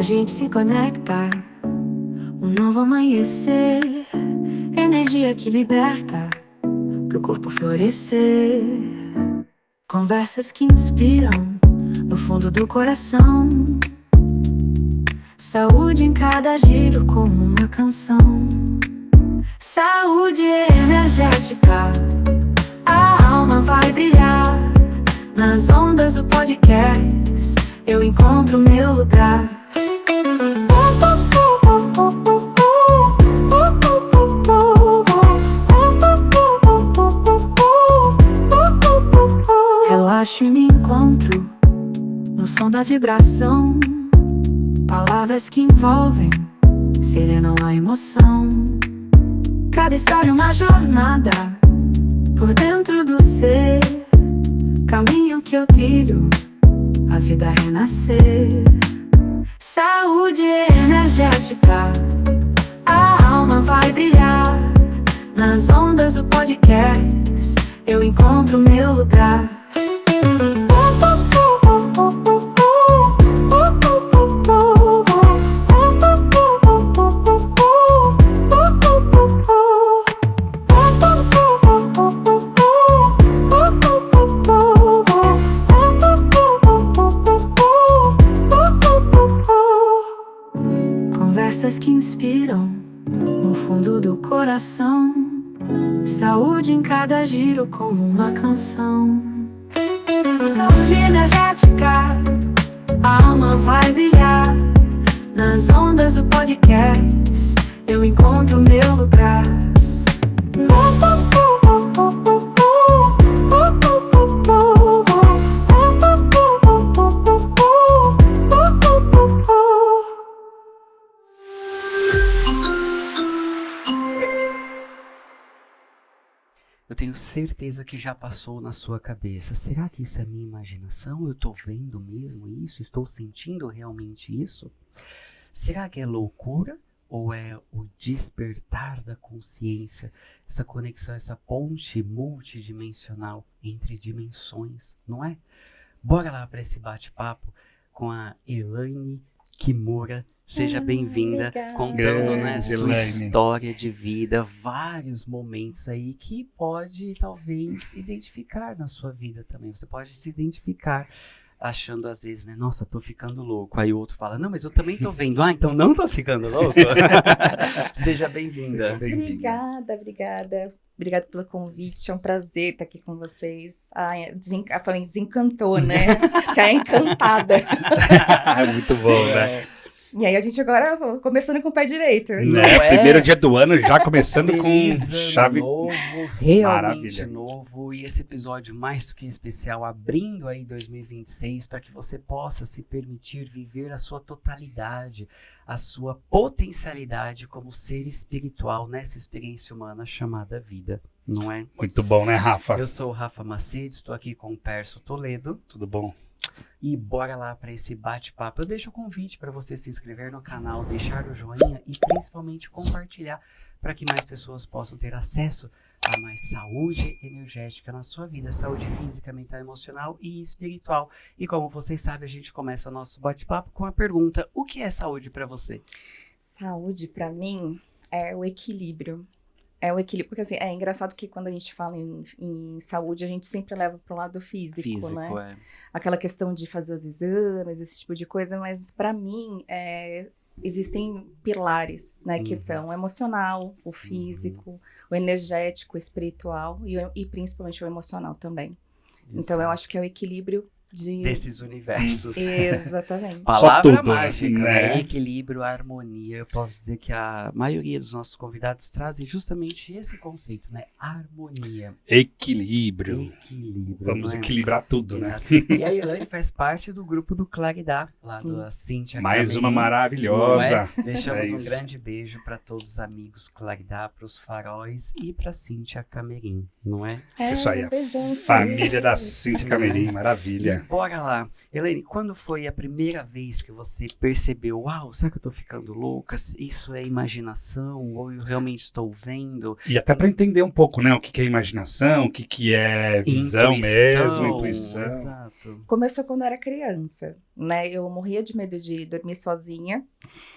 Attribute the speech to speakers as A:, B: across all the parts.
A: a gente se conecta, um novo amanhecer, energia que liberta pro corpo florescer. Conversas que inspiram no fundo do coração, saúde em cada giro como uma canção. Saúde energética, a alma vai brilhar. Nas ondas do podcast eu encontro meu lugar. Relaxo e me encontro no som da vibração. Palavras que envolvem, serenam a emoção. Cada história uma jornada por dentro do ser. Caminho que eu trilho, a vida renascer. Saúde energética, a alma vai brilhar. Nas ondas do podcast eu encontro meu lugar. Conversas que inspiram no fundo do coração, saúde em cada giro como uma canção. Saúde energética, a alma vai brilhar. Nas ondas do podcast eu encontro meu lugar.
B: Eu tenho certeza que já passou na sua cabeça. Será que isso é minha imaginação? Eu tô vendo mesmo isso? Estou sentindo realmente isso? Será que é loucura? Ou é o despertar da consciência? Essa conexão, essa ponte multidimensional entre dimensões, não é? Bora lá para esse bate-papo com a Elaine Kimura. Seja bem-vinda, contando, né, sua história de vida, vários momentos aí que pode, talvez, identificar na sua vida também. Você pode se identificar achando, às vezes, né, nossa, tô ficando louco. Aí o outro fala, não, mas eu também tô vendo. Ah, então não tô ficando louco? Seja bem-vinda.
C: Obrigada. Obrigada pelo convite, é um prazer estar aqui com vocês. Falei, desencantou, né? Ficar encantada.
D: Muito bom, né?
C: E aí a gente agora começando com o pé direito.
D: Primeiro dia do ano, já começando
B: Feliz
D: com chave
B: novo, realmente
D: Maravilha.
B: novo. E esse episódio mais do que especial, abrindo aí 2026, para que você possa se permitir viver a sua totalidade, a sua potencialidade como ser espiritual nessa experiência humana chamada vida, não é?
D: Muito bom, né, Rafa?
B: Eu sou o Rafa Macedo, estou aqui com o Perso Toledo.
D: Tudo bom?
B: E bora lá para esse bate-papo. Eu deixo o convite para você se inscrever no canal, deixar o joinha e principalmente compartilhar para que mais pessoas possam ter acesso a mais saúde energética na sua vida, saúde física, mental, emocional e espiritual. E como vocês sabem, a gente começa o nosso bate-papo com a pergunta: o que é saúde para você?
C: Saúde, para mim, é o equilíbrio. É o equilíbrio, porque assim, é engraçado que quando a gente fala em saúde, a gente sempre leva para o lado físico, né? Aquela questão de fazer os exames, esse tipo de coisa, mas para mim, existem pilares, né? Que são o emocional, o físico, o energético, o espiritual e principalmente o emocional também. Então, eu acho que é o equilíbrio
B: desses universos.
C: Exatamente.
B: Palavra
D: tudo,
B: mágica,
D: né?
B: Equilíbrio, harmonia. Eu posso dizer que a maioria dos nossos convidados trazem justamente esse conceito, né? Harmonia.
D: Equilíbrio. Vamos equilibrar tudo,
B: Exato.
D: né?
B: E a Elaine faz parte do grupo do Claridá, lá da Cíntia
D: Mais
B: Camerim,
D: uma maravilhosa.
B: não é? Deixamos um
D: isso.
B: grande beijo para todos os amigos Claridá, para os faróis e para Cíntia Camerim, não é?
D: Isso aí,
C: beijão,
D: a família da Cíntia Camerim, maravilha.
B: Bora lá. Elaine, quando foi a primeira vez que você percebeu, uau, será que eu tô ficando louca? Isso é imaginação? Ou eu realmente estou vendo?
D: E até para entender um pouco, né? O que é imaginação, o que é visão mesmo, intuição.
B: Exato.
C: Começou quando eu era criança, né? Eu morria de medo de dormir sozinha.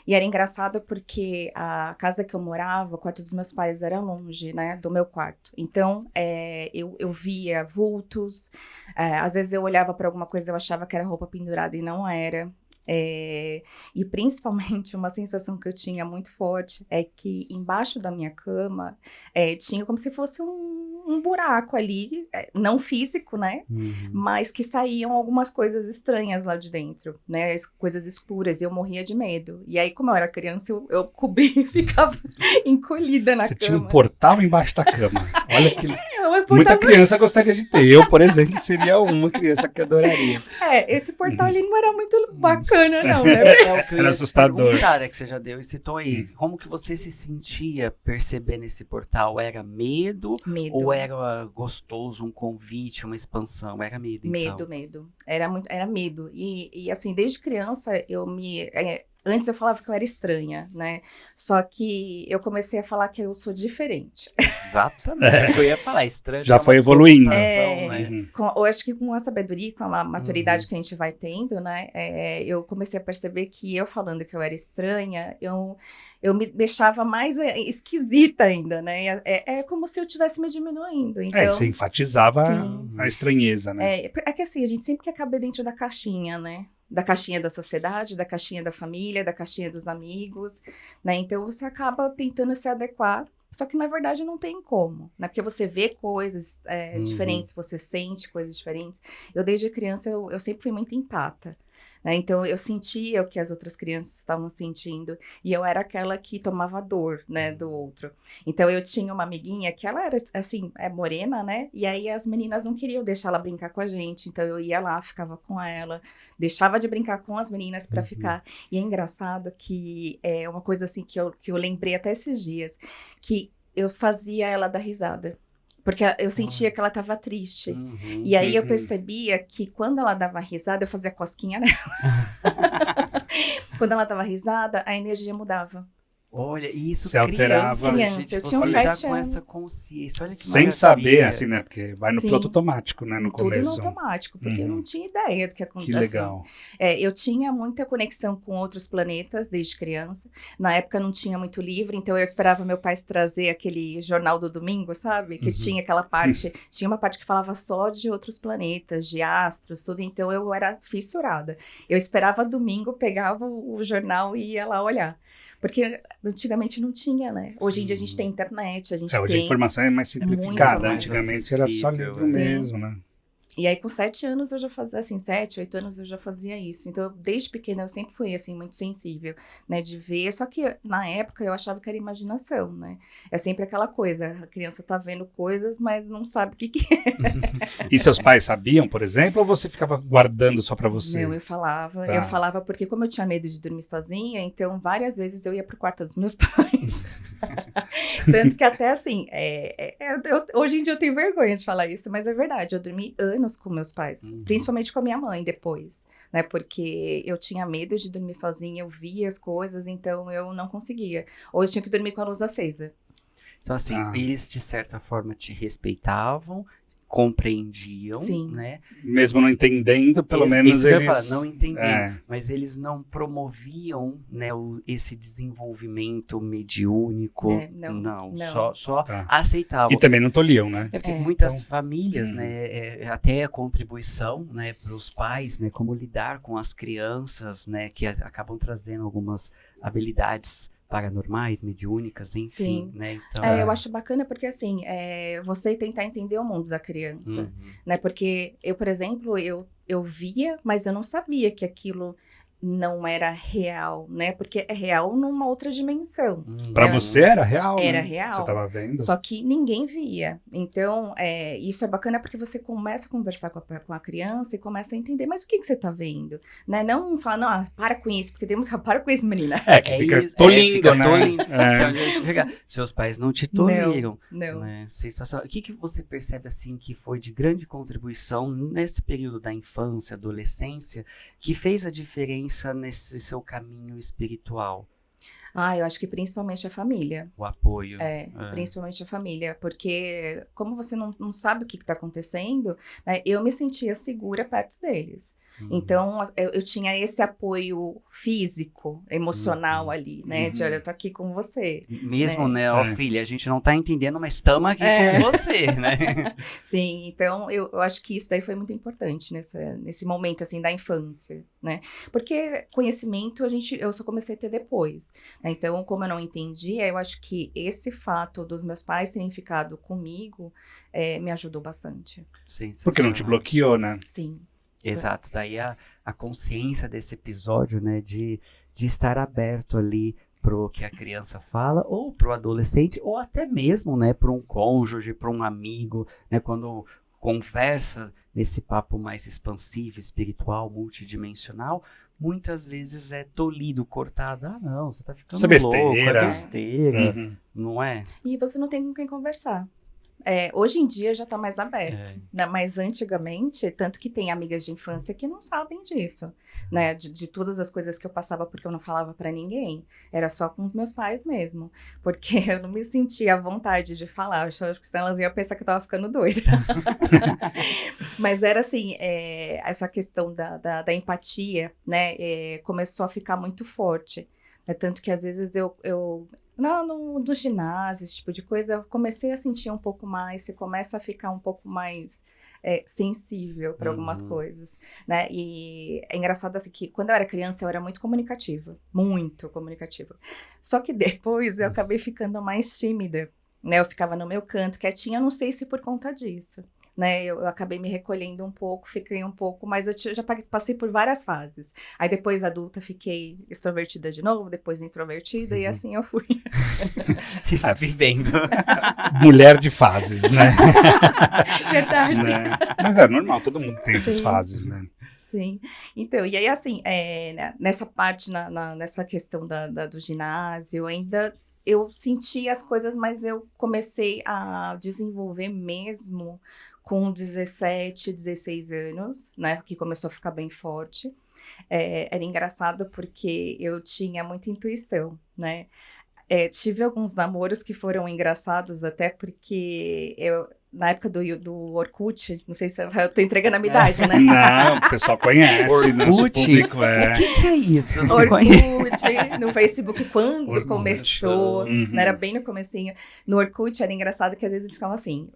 C: E era engraçado porque a casa que eu morava, o quarto dos meus pais era longe, né? Do meu quarto. Então, eu via vultos. Às vezes eu olhava para alguma coisa, eu achava que era roupa pendurada e não era. E principalmente uma sensação que eu tinha muito forte é que embaixo da minha cama tinha como se fosse um buraco ali, não físico, né? Mas que saíam algumas coisas estranhas lá de dentro, né? Coisas escuras, e eu morria de medo. E aí, como eu era criança, eu cobria e ficava encolhida na
D: Você
C: cama.
D: tinha um portal embaixo da cama. Olha que...
C: portal...
D: Muita criança gostaria de ter. Eu, por exemplo, seria uma criança que adoraria.
C: Esse portal ali não era muito bacana, não, né?
B: O que eu
D: Era
B: ia
D: assustador.
B: perguntar, que você já deu esse tom aí. Como que você se sentia percebendo esse portal? Era medo? Ou era gostoso, um convite, uma expansão? Era medo, então?
C: Medo. Era medo. E assim, desde criança, antes eu falava que eu era estranha, né? Só que eu comecei a falar que eu sou diferente.
B: Exatamente. Eu ia falar, estranho.
D: Já foi evoluindo.
B: Né?
C: Eu acho que com a sabedoria, com a maturidade que a gente vai tendo, né? Eu comecei a perceber que eu falando que eu era estranha, eu me deixava mais esquisita ainda, né? É como se eu estivesse me diminuindo. Então,
D: você enfatizava a estranheza, né?
C: É que assim, a gente sempre quer caber dentro da caixinha, né? Da caixinha da sociedade, da caixinha da família, da caixinha dos amigos, né? Então, você acaba tentando se adequar, só que, na verdade, não tem como, né? Porque você vê coisas diferentes, você sente coisas diferentes. Eu, desde criança, eu sempre fui muito empata, né? Então, eu sentia o que as outras crianças estavam sentindo, e eu era aquela que tomava dor, né, do outro. Então, eu tinha uma amiguinha que ela era, assim, morena, né? E aí, as meninas não queriam deixar ela brincar com a gente, então eu ia lá, ficava com ela, deixava de brincar com as meninas para ficar. E é engraçado que é uma coisa, assim, que eu lembrei até esses dias, que eu fazia ela dar risada. Porque eu sentia que ela estava triste. E aí eu percebia que quando ela dava risada, eu fazia cosquinha nela. Quando ela dava risada, a energia mudava.
B: Olha, isso
D: se alterava.
B: Gente,
C: eu tinha
B: você
C: 7
B: já com
C: anos.
B: essa consciência, olha que
D: sem
B: maravilha.
D: saber, assim, né? Porque vai no piloto automático, né? No
C: tudo
D: começo.
C: no automático, porque eu não tinha ideia do que acontecia.
D: Que legal.
C: Eu tinha muita conexão com outros planetas desde criança. Na época não tinha muito livro, então eu esperava meu pai trazer aquele jornal do domingo, sabe? Que tinha aquela parte, tinha uma parte que falava só de outros planetas, de astros, tudo. Então eu era fissurada. Eu esperava domingo, pegava o jornal e ia lá olhar. Porque antigamente não tinha, né? Hoje em dia a gente tem internet, a gente
D: hoje
C: tem...
D: a informação é mais simplificada.
C: Mais
D: antigamente era só livro mesmo, né?
C: E aí, com 7 anos, eu já fazia, assim, 7, 8 anos, eu já fazia isso. Então, desde pequena, eu sempre fui, assim, muito sensível, né, de ver. Só que, na época, eu achava que era imaginação, né? É sempre aquela coisa, a criança tá vendo coisas, mas não sabe o que é.
D: E seus pais sabiam, por exemplo, ou você ficava guardando só pra você?
C: Não, eu falava.
D: Tá.
C: Eu falava porque, como eu tinha medo de dormir sozinha, então, várias vezes eu ia pro quarto dos meus pais. Tanto que até, assim, hoje em dia eu tenho vergonha de falar isso, mas é verdade, eu dormi anos com meus pais, principalmente com a minha mãe depois, né, porque eu tinha medo de dormir sozinha, eu via as coisas, então eu não conseguia, ou eu tinha que dormir com a luz acesa.
B: Então assim, eles de certa forma te respeitavam, compreendiam,
C: Sim.
B: né?
D: Mesmo não entendendo, pelo menos eles...
B: Falar, não entendendo, mas eles não promoviam, né, esse desenvolvimento mediúnico, não. Só aceitavam.
D: E também não tolhiam, né?
B: É porque muitas famílias, né, até a contribuição, né, para os pais, né, como lidar com as crianças, né, que acabam trazendo algumas habilidades paranormais, mediúnicas, enfim, né? Então,
C: eu acho bacana porque, assim, você tentar entender o mundo da criança, né? Porque eu, por exemplo, eu via, mas eu não sabia que aquilo não era real, né? Porque é real numa outra dimensão.
D: Pra você era real,
C: Era
D: né?
C: real.
D: Você tava vendo?
C: Só que ninguém via. Então, isso é bacana porque você começa a conversar com a criança e começa a entender, mas o que você tá vendo? Né? Não falar, não, para com isso, porque temos que para com isso, menina.
D: Que fica tolindo, né?
B: Tolindo. Seus pais não te tolhiram.
C: Não.
B: Né? Sensacional. O que você percebe, assim, que foi de grande contribuição nesse período da infância, adolescência, que fez a diferença nesse seu caminho espiritual?
C: Eu acho que principalmente a família.
B: O apoio.
C: Principalmente a família. Porque como você não sabe o que está acontecendo, né, eu me sentia segura perto deles. Então, eu tinha esse apoio físico, emocional ali, né? De, olha, eu tô aqui com você.
B: Mesmo, né? Ó, filha, a gente não tá entendendo, mas estamos aqui com você, né?
C: Sim, então eu acho que isso daí foi muito importante nesse momento, assim, da infância, né? Porque conhecimento eu só comecei a ter depois, né? Então, como eu não entendia, eu acho que esse fato dos meus pais terem ficado comigo me ajudou bastante.
D: Porque não te bloqueou, né?
C: Sim.
B: Exato, daí a consciência desse episódio, né, de estar aberto ali pro que a criança fala, ou pro adolescente, ou até mesmo, né, para um cônjuge, para um amigo, né, quando conversa nesse papo mais expansivo, espiritual, multidimensional, muitas vezes é tolido, cortado. Não, você tá ficando louco, é besteira, não é?
C: E você não tem com quem conversar. Hoje em dia já está mais aberto, né? Mas antigamente, tanto que tem amigas de infância que não sabem disso, né? De todas as coisas que eu passava porque eu não falava para ninguém, era só com os meus pais mesmo, porque eu não me sentia à vontade de falar, acho que elas iam pensar que eu estava ficando doida. Mas era assim, essa questão da empatia, né? Começou a ficar muito forte, né? Tanto que às vezes eu no ginásio, esse tipo de coisa, eu comecei a sentir um pouco mais, você começa a ficar um pouco mais sensível para algumas coisas, né? E é engraçado assim que quando eu era criança eu era muito comunicativa. Só que depois eu acabei ficando mais tímida, né? Eu ficava no meu canto, quietinha, não sei se por conta disso. Né, eu acabei me recolhendo um pouco, fiquei um pouco, mas eu já passei por várias fases. Aí depois adulta fiquei extrovertida de novo, depois introvertida e assim eu fui.
B: Vivendo.
D: Mulher de fases, né?
C: Verdade.
D: Né? Mas é normal, todo mundo tem essas fases, né?
C: Sim. Então, e aí assim, nessa parte, nessa questão do ginásio, eu senti as coisas, mas eu comecei a desenvolver mesmo com 17, 16 anos, né, que começou a ficar bem forte. Era engraçado porque eu tinha muita intuição, né. Tive alguns namoros que foram engraçados até porque na época do Orkut, não sei se eu tô entregando a minha idade, né?
D: Não, o pessoal conhece.
B: Orkut?
D: Público,
B: O que é isso?
C: Orkut, no Facebook, quando Orkut, começou, era bem no comecinho. No Orkut era engraçado que às vezes eles ficavam assim,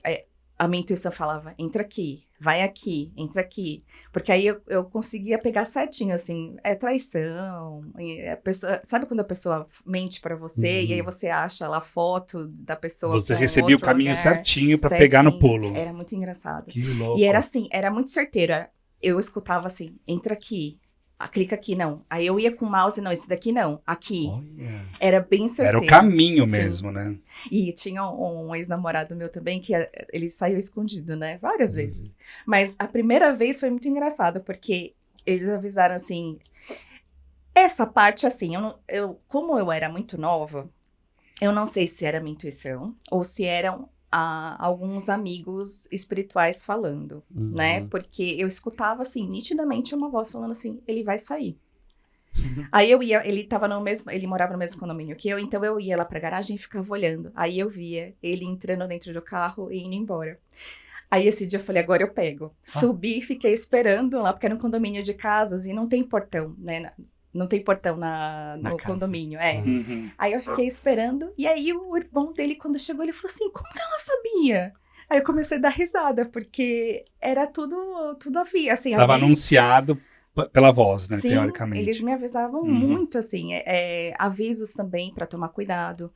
C: a minha intuição falava, entra aqui, vai aqui, entra aqui. Porque aí eu conseguia pegar certinho, assim, traição. Sabe quando a pessoa mente pra você e aí você acha lá a foto da pessoa.
D: Você recebia o caminho certinho pra pegar no pulo.
C: Era muito engraçado.
D: Que louco.
C: E era assim, era muito certeiro. Eu escutava assim, entra aqui. Clica aqui, não. Aí eu ia com o mouse, não, esse daqui não, aqui.
D: Olha.
C: Era bem certeiro.
D: Era o caminho mesmo, né?
C: E tinha um ex-namorado meu também, que ele saiu escondido, né? Várias vezes. Mas a primeira vez foi muito engraçado, porque eles avisaram assim, essa parte assim, como eu era muito nova, eu não sei se era minha intuição, ou se eram alguns amigos espirituais falando, né? Porque eu escutava, assim, nitidamente uma voz falando assim, ele vai sair. Aí eu ia, ele morava no mesmo condomínio que eu, então eu ia lá pra garagem e ficava olhando. Aí eu via ele entrando dentro do carro e indo embora. Aí esse dia eu falei, agora eu pego. Subi e fiquei esperando lá, porque era um condomínio de casas e não tem portão, né? Não tem portão no condomínio, Aí eu fiquei esperando, e aí o irmão dele, quando chegou, ele falou assim, como que ela sabia? Aí eu comecei a dar risada, porque era tudo havia, assim.
D: Tava anunciado pela voz, né,
C: sim,
D: teoricamente.
C: Eles me avisavam muito, assim, avisos também para tomar cuidado.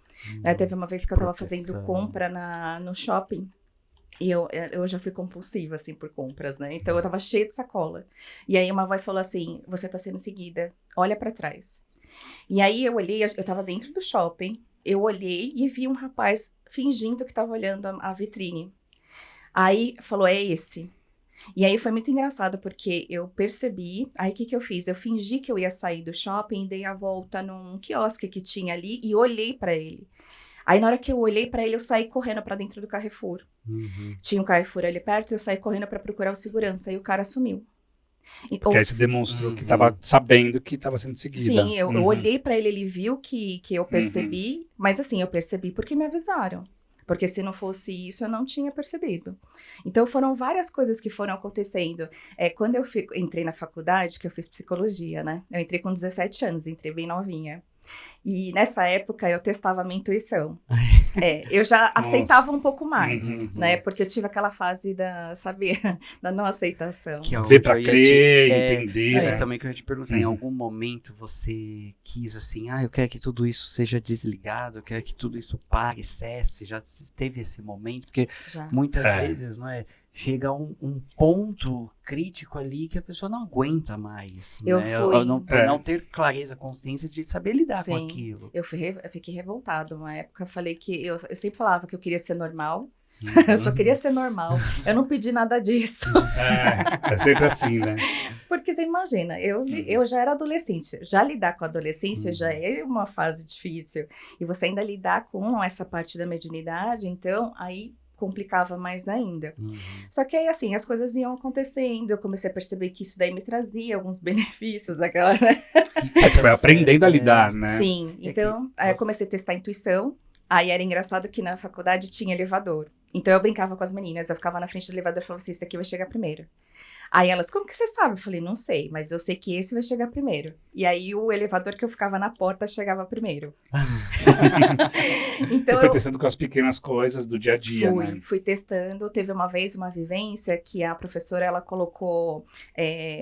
C: Teve uma vez que eu tava fazendo compra no shopping, E eu já fui compulsiva, assim, por compras, né? Então, eu tava cheia de sacola. E aí, uma voz falou assim, você tá sendo seguida, olha pra trás. E aí, eu olhei, eu tava dentro do shopping, eu olhei e vi um rapaz fingindo que tava olhando a vitrine. Aí, falou, é esse. E aí, foi muito engraçado, porque eu percebi, aí o que eu fiz? Eu fingi que eu ia sair do shopping, dei a volta num quiosque que tinha ali e olhei pra ele. Aí, na hora que eu olhei pra ele, eu saí correndo pra dentro do Carrefour. Tinha um Carrefour ali perto, eu saí correndo pra procurar o segurança, e o cara sumiu.
D: Porque aí você demonstrou que tava sabendo que tava sendo seguida.
C: Sim, eu olhei pra ele, ele viu que eu percebi, mas assim, eu percebi porque me avisaram. Porque se não fosse isso, eu não tinha percebido. Então, foram várias coisas que foram acontecendo. Quando eu entrei na faculdade, que eu fiz psicologia, né? Eu entrei com 17 anos, entrei bem novinha. E nessa época eu testava a minha intuição. Eu já aceitava um pouco mais, né? Porque eu tive aquela fase da não aceitação.
B: Que é
D: ver pra crer, entender, né?
B: Também que eu ia te perguntar, em algum momento você quis assim, eu quero que tudo isso seja desligado, eu quero que tudo isso pare, cesse, já teve esse momento? Porque muitas vezes, não é? Chega um ponto crítico ali que a pessoa não aguenta mais. Não ter clareza, consciência de saber lidar com aquilo.
C: Eu fiquei revoltada uma época. Falei que eu sempre falava que eu queria ser normal. Eu só queria ser normal. Eu não pedi nada disso.
D: É sempre assim, né?
C: Porque você imagina, eu já era adolescente. Já lidar com a adolescência já é uma fase difícil. E você ainda lidar com essa parte da mediunidade, então aí complicava mais ainda. Só que aí, assim, as coisas iam acontecendo, eu comecei a perceber que isso daí me trazia alguns benefícios, né?
D: Você foi aprendendo a lidar, né?
C: Sim, então, aí eu comecei a testar a intuição, aí era engraçado que na faculdade tinha elevador. Então, eu brincava com as meninas, eu ficava na frente do elevador e falava assim, esse daqui vai chegar primeiro. Aí elas, como que você sabe? Eu falei, não sei, mas eu sei que esse vai chegar primeiro. E aí o elevador que eu ficava na porta chegava primeiro.
D: Então, você foi testando com as pequenas coisas do dia a dia, né?
C: Fui testando. Teve uma vez uma vivência que a professora, ela colocou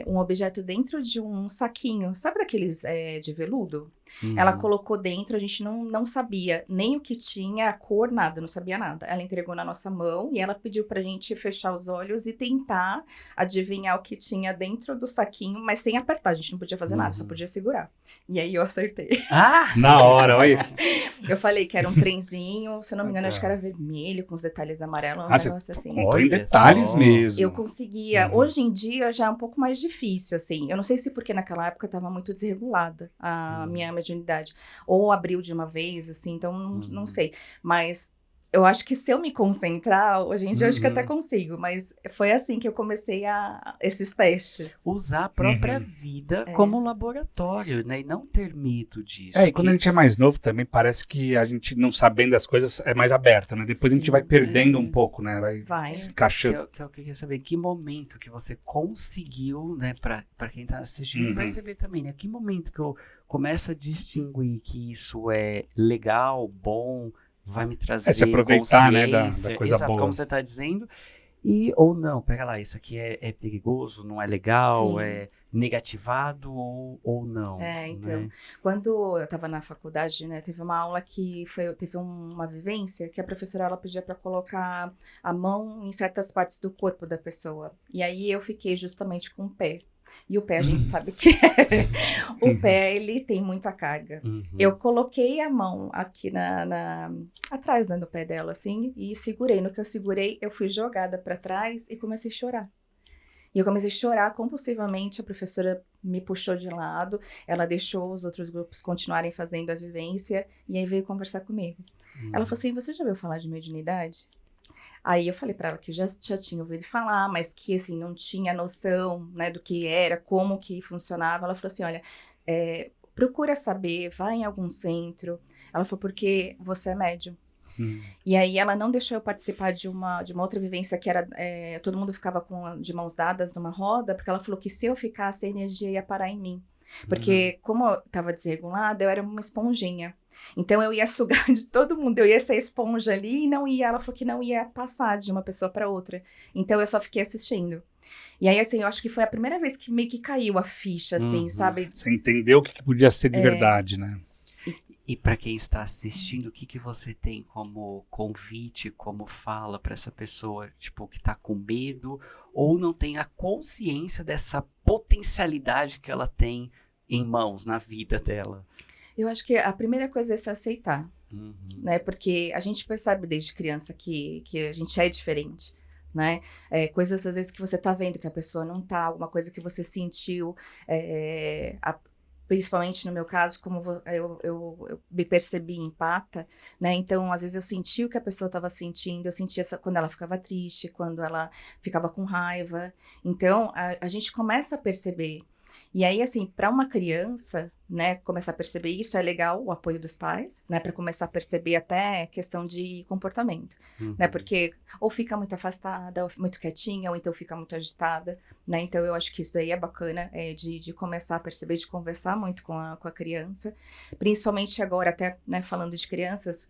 C: um objeto dentro de um saquinho, sabe daqueles de veludo? Ela colocou dentro, a gente não sabia nem o que tinha, a cor, nada, não sabia nada. Ela entregou na nossa mão e ela pediu pra gente fechar os olhos e tentar adivinhar o que tinha dentro do saquinho, mas sem apertar, a gente não podia fazer nada, só podia segurar. E aí eu acertei.
D: Na hora, olha.
C: Eu falei que era um trenzinho, se eu não me engano, acho que era vermelho, com os detalhes amarelos, um negócio assim.
D: Tem detalhes mesmo.
C: Eu conseguia. Hoje em dia já é um pouco mais difícil, assim. Eu não sei se porque naquela época estava muito desregulada a minha mediunidade. Ou abriu de uma vez, assim, então não sei. Mas eu acho que se eu me concentrar, hoje em dia eu acho que até consigo, mas foi assim que eu comecei esses testes.
B: Usar a própria vida como laboratório, né? E não ter medo disso.
D: E quando a gente é mais novo também, parece que a gente não sabendo das coisas é mais aberta, né? Depois a gente vai perdendo um pouco, né? Vai se encaixando.
B: Que eu queria saber, que momento que você conseguiu, né? Pra quem tá assistindo, perceber também, né? Que momento que eu começo a distinguir que isso é legal, bom, vai me trazer
D: se aproveitar, né, da coisa
B: exato,
D: boa.
B: Como você está dizendo, ou não, pega lá, isso aqui é perigoso, não é legal,
C: Sim.
B: é negativado ou não.
C: Então,
B: né?
C: quando eu estava na faculdade, né, teve uma aula que teve uma vivência que a professora, ela pedia para colocar a mão em certas partes do corpo da pessoa. E aí eu fiquei justamente com o pé. E o pé a gente sabe que o pé, ele tem muita carga. Eu coloquei a mão aqui atrás, né, do pé dela, assim, e segurei. No que eu segurei, eu fui jogada para trás e comecei a chorar. E eu comecei a chorar compulsivamente, a professora me puxou de lado, ela deixou os outros grupos continuarem fazendo a vivência, e aí veio conversar comigo. Ela falou assim, você já ouviu falar de mediunidade? Aí eu falei pra ela que já tinha ouvido falar, mas que, assim, não tinha noção, né, do que era, como que funcionava. Ela falou assim, olha, procura saber, vai em algum centro. Ela falou, porque você é médium. E aí ela não deixou eu participar de uma outra vivência que era, todo mundo ficava de mãos dadas numa roda, porque ela falou que se eu ficasse, a energia ia parar em mim. Porque como eu estava desregulada, eu era uma esponjinha. Então eu ia sugar de todo mundo, eu ia ser esponja ali e ela falou que não ia passar de uma pessoa para outra. Então eu só fiquei assistindo. E aí, assim, eu acho que foi a primeira vez que meio que caiu a ficha, assim, sabe?
D: Você entendeu o que podia ser de verdade, né?
B: E para quem está assistindo, o que você tem como convite, como fala para essa pessoa, tipo, que está com medo ou não tem a consciência dessa potencialidade que ela tem em mãos na vida dela?
C: Eu acho que a primeira coisa é se aceitar, né? Porque a gente percebe desde criança que a gente é diferente, né? Coisas às vezes que você tá vendo que a pessoa não tá, alguma coisa que você sentiu, principalmente no meu caso, como eu me percebi empata, né? Então, às vezes eu senti o que a pessoa estava sentindo, eu sentia quando ela ficava triste, quando ela ficava com raiva. Então, a gente começa a perceber. E aí, assim, para uma criança, né, começar a perceber isso, é legal o apoio dos pais, né, para começar a perceber até questão de comportamento, né, porque ou fica muito afastada, ou muito quietinha, ou então fica muito agitada, né, então eu acho que isso daí é bacana, de começar a perceber, de conversar muito com a criança, principalmente agora, até, né, falando de crianças,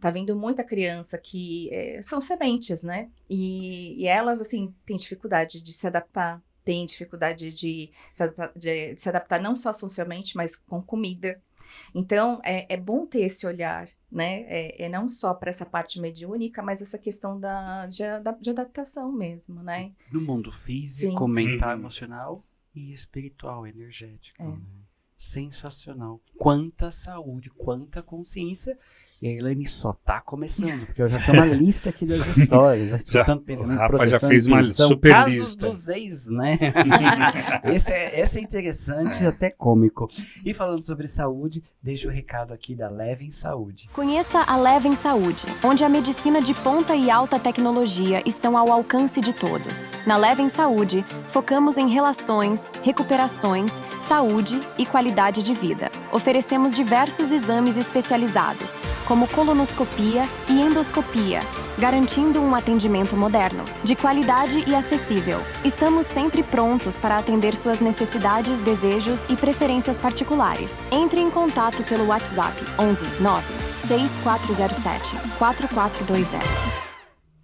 C: tá vindo muita criança que são sementes, né, e elas, assim, têm dificuldade de se adaptar, tem dificuldade de se adaptar não só socialmente, mas com comida. Então, é bom ter esse olhar, né? Não só para essa parte mediúnica, mas essa questão de adaptação mesmo, né?
B: No mundo físico, mental, emocional e espiritual, energético. Né? Sensacional. Quanta saúde, quanta consciência. E a Elaine só tá começando, porque eu já tenho uma lista aqui das histórias.
D: O Rafa já fez uma super
B: casos
D: lista.
B: Dos ex, né? Esse é interessante e até cômico. E falando sobre saúde, deixa o recado aqui da Levem Saúde.
E: Conheça a Levem Saúde, onde a medicina de ponta e alta tecnologia estão ao alcance de todos. Na Levem Saúde, focamos em relações, recuperações, saúde e qualidade de vida. Oferecemos diversos exames especializados, como colonoscopia e endoscopia, garantindo um atendimento moderno, de qualidade e acessível. Estamos sempre prontos para atender suas necessidades, desejos e preferências particulares. Entre em contato pelo WhatsApp 11 9 6407 4420.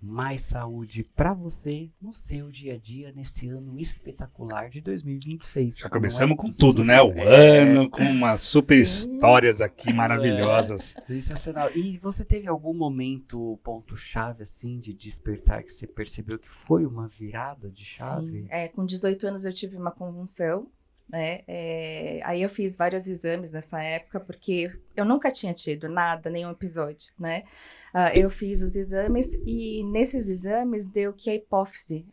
B: Mais saúde para você no seu dia a dia nesse ano espetacular de 2026.
D: Já começamos com tudo, né? O ano, com umas super histórias aqui maravilhosas.
B: Sensacional. E você teve algum momento, ponto-chave, assim, de despertar, que você percebeu que foi uma virada de chave?
C: Sim. Com 18 anos eu tive uma convulsão, né? Aí eu fiz vários exames nessa época, porque eu nunca tinha tido nada, nenhum episódio, né? Eu fiz os exames e nesses exames deu que a hipófise,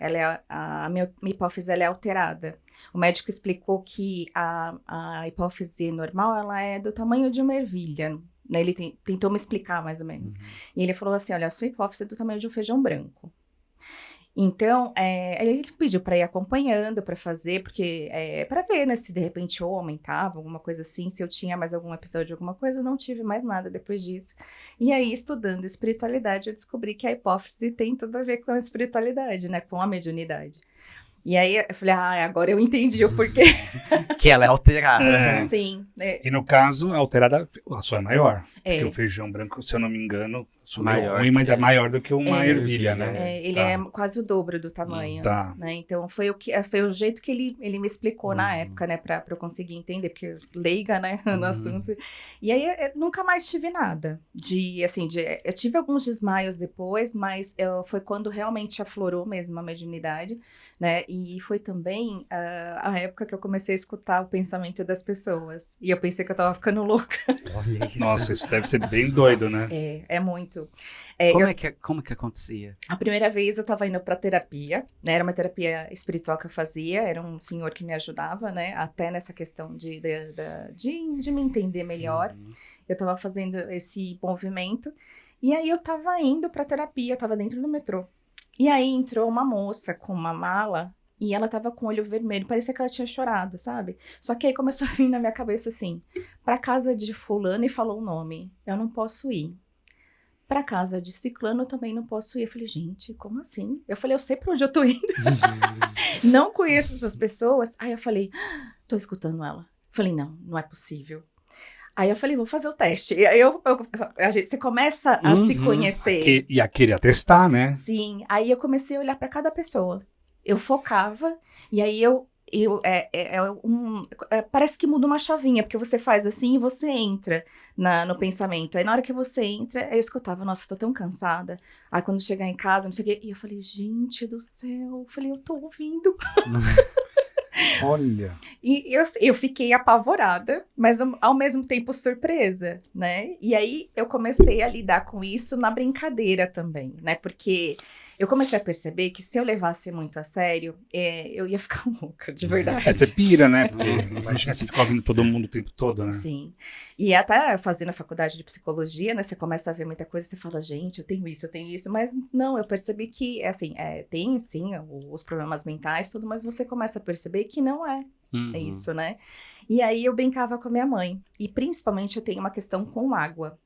C: a minha hipófise ela é alterada. O médico explicou que a hipófise normal, ela é do tamanho de uma ervilha, né? Ele tentou me explicar mais ou menos. E ele falou assim, olha, a sua hipófise é do tamanho de um feijão branco. Então, ele pediu para ir acompanhando, para fazer, porque para ver, né, se de repente ou aumentava, alguma coisa assim, se eu tinha mais algum episódio, alguma coisa, eu não tive mais nada depois disso. E aí, estudando espiritualidade, eu descobri que a hipófise tem tudo a ver com a espiritualidade, né, com a mediunidade. E aí, eu falei, agora eu entendi o porquê.
B: Que ela é alterada.
C: Sim.
D: E no caso, a alterada, a sua é maior. Porque o feijão branco, se eu não me engano, é maior, ruim, mas é maior do que uma ervilha, né?
C: Ele é quase o dobro do tamanho.
D: Tá.
C: Né? Então, foi o jeito que ele me explicou na época, né? Pra eu conseguir entender, porque leiga, né? No assunto. E aí, eu nunca mais tive nada. Eu tive alguns desmaios depois, mas foi quando realmente aflorou mesmo a mediunidade, né? E foi também a época que eu comecei a escutar o pensamento das pessoas. E eu pensei que eu tava ficando louca.
B: Olha isso.
D: Nossa, isso deve ser bem doido, né?
C: É muito.
B: Como que acontecia?
C: A primeira vez eu tava indo pra terapia, né? Era uma terapia espiritual que eu fazia, era um senhor que me ajudava, né? Até nessa questão de me entender melhor. Eu tava fazendo esse movimento. E aí eu tava indo pra terapia, eu tava dentro do metrô. E aí entrou uma moça com uma mala e ela tava com o olho vermelho, parecia que ela tinha chorado, sabe? Só que aí começou a vir na minha cabeça assim, pra casa de fulano e falou o nome, eu não posso ir. Pra casa de ciclano eu também não posso ir. Eu falei, gente, como assim? Eu falei, eu sei pra onde eu tô indo. Não conheço essas pessoas. Aí eu falei, tô escutando ela. Eu falei, não é possível. Aí eu falei, vou fazer o teste. E aí você começa a se conhecer.
D: E a querer testar, né?
C: Sim. Aí eu comecei a olhar pra cada pessoa. Eu focava, e aí eu parece que muda uma chavinha, porque você faz assim e você entra no pensamento. Aí na hora que você entra, eu escutava, nossa, tô tão cansada. Aí quando chegar em casa, não sei o quê, e eu falei, gente do céu, eu falei, eu tô ouvindo.
D: Olha.
C: E eu fiquei apavorada, mas ao mesmo tempo surpresa, né? E aí eu comecei a lidar com isso na brincadeira também, né? Porque eu comecei a perceber que se eu levasse muito a sério, eu ia ficar louca, de verdade.
D: Você pira, né? Porque imagina você ficar ouvindo todo mundo o tempo todo, né?
C: Sim. E até fazendo a faculdade de psicologia, né? Você começa a ver muita coisa, você fala, gente, eu tenho isso. Mas não, eu percebi que, assim, tem sim os problemas mentais, tudo, mas você começa a perceber que não é isso, né? E aí eu brincava com a minha mãe. E principalmente eu tenho uma questão com água.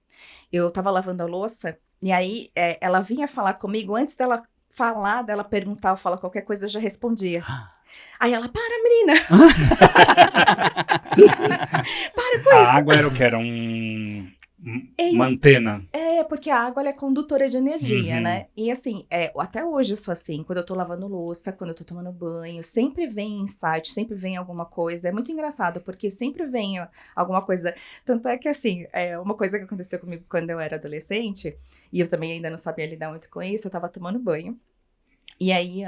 C: Eu tava lavando a louça, e aí ela vinha falar comigo, antes dela falar, dela perguntar ou falar qualquer coisa, eu já respondia. Aí ela, para, menina! Para com isso!
D: A água era o que? Era uma antena?
C: Porque a água ela é condutora de energia, né? E assim, até hoje eu sou assim, quando eu tô lavando louça, quando eu tô tomando banho, sempre vem insight, sempre vem alguma coisa. É muito engraçado, porque sempre vem alguma coisa. Tanto é que assim, uma coisa que aconteceu comigo quando eu era adolescente, e eu também ainda não sabia lidar muito com isso, eu tava tomando banho. E aí,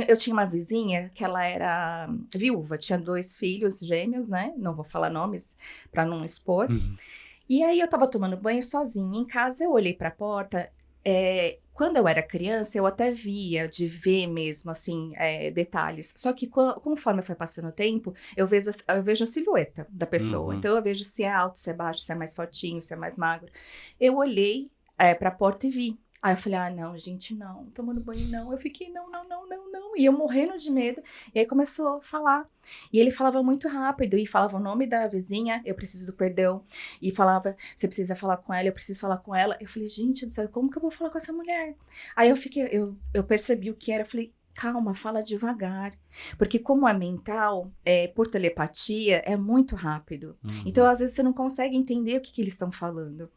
C: eu tinha uma vizinha que ela era viúva, tinha 2 filhos gêmeos, né? Não vou falar nomes pra não expor. E aí eu tava tomando banho sozinha em casa, eu olhei pra porta, quando eu era criança eu até via, de ver mesmo, assim, detalhes. Só que conforme foi passando o tempo, eu vejo a silhueta da pessoa. Então eu vejo se é alto, se é baixo, se é mais fortinho, se é mais magro. Eu olhei pra porta e vi. Aí eu falei, não, gente, não, tomando banho não. Eu fiquei, não. E eu morrendo de medo. E aí começou a falar. E ele falava muito rápido. E falava o nome da vizinha, eu preciso do perdão. E falava, você precisa falar com ela, eu preciso falar com ela. Eu falei, gente do céu, como que eu vou falar com essa mulher? Aí eu percebi o que era. Eu falei, calma, fala devagar. Porque como é mental, por telepatia, é muito rápido. Então, às vezes, você não consegue entender o que eles estão falando.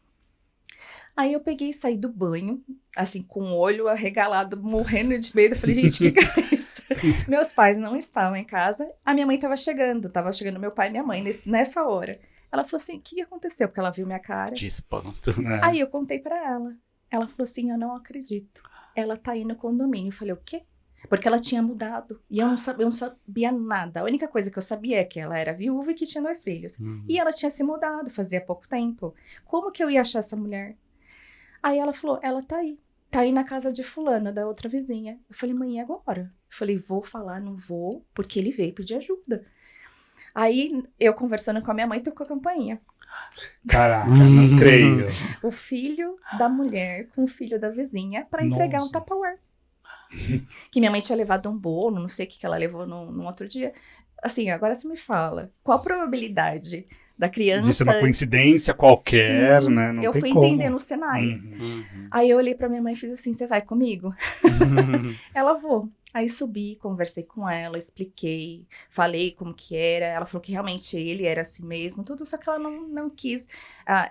C: Aí eu peguei e saí do banho, assim, com o olho arregalado, morrendo de medo. Eu falei, gente, o que é isso? Meus pais não estavam em casa, a minha mãe tava chegando meu pai e minha mãe nessa hora. Ela falou assim, o que aconteceu? Porque ela viu minha cara.
B: De espanto, né?
C: Aí eu contei pra ela. Ela falou assim, eu não acredito. Ela tá aí no condomínio. Eu falei, o quê? Porque ela tinha mudado. E eu não sabia nada. A única coisa que eu sabia é que ela era viúva e que tinha 2 filhos. E ela tinha se mudado fazia pouco tempo. Como que eu ia achar essa mulher? Aí ela falou, ela tá aí na casa de fulana, da outra vizinha. Eu falei, mãe, e agora? Eu falei, vou falar, não vou, porque ele veio pedir ajuda. Aí, eu conversando com a minha mãe, tocou a campainha.
D: Caraca, não creio.
C: O filho da mulher com o filho da vizinha para entregar um Tupperware. Que minha mãe tinha levado um bolo, não sei o que ela levou num outro dia. Assim, agora você me fala, qual a probabilidade da criança...
D: Isso é uma coincidência qualquer,
C: sim,
D: né? Não
C: eu
D: tem
C: fui
D: como.
C: entendendo os sinais. Aí eu olhei pra minha mãe e fiz assim, você vai comigo? Ela, vou. Aí subi, conversei com ela, expliquei, falei como que era. Ela falou que realmente ele era assim mesmo, tudo, só que ela não quis.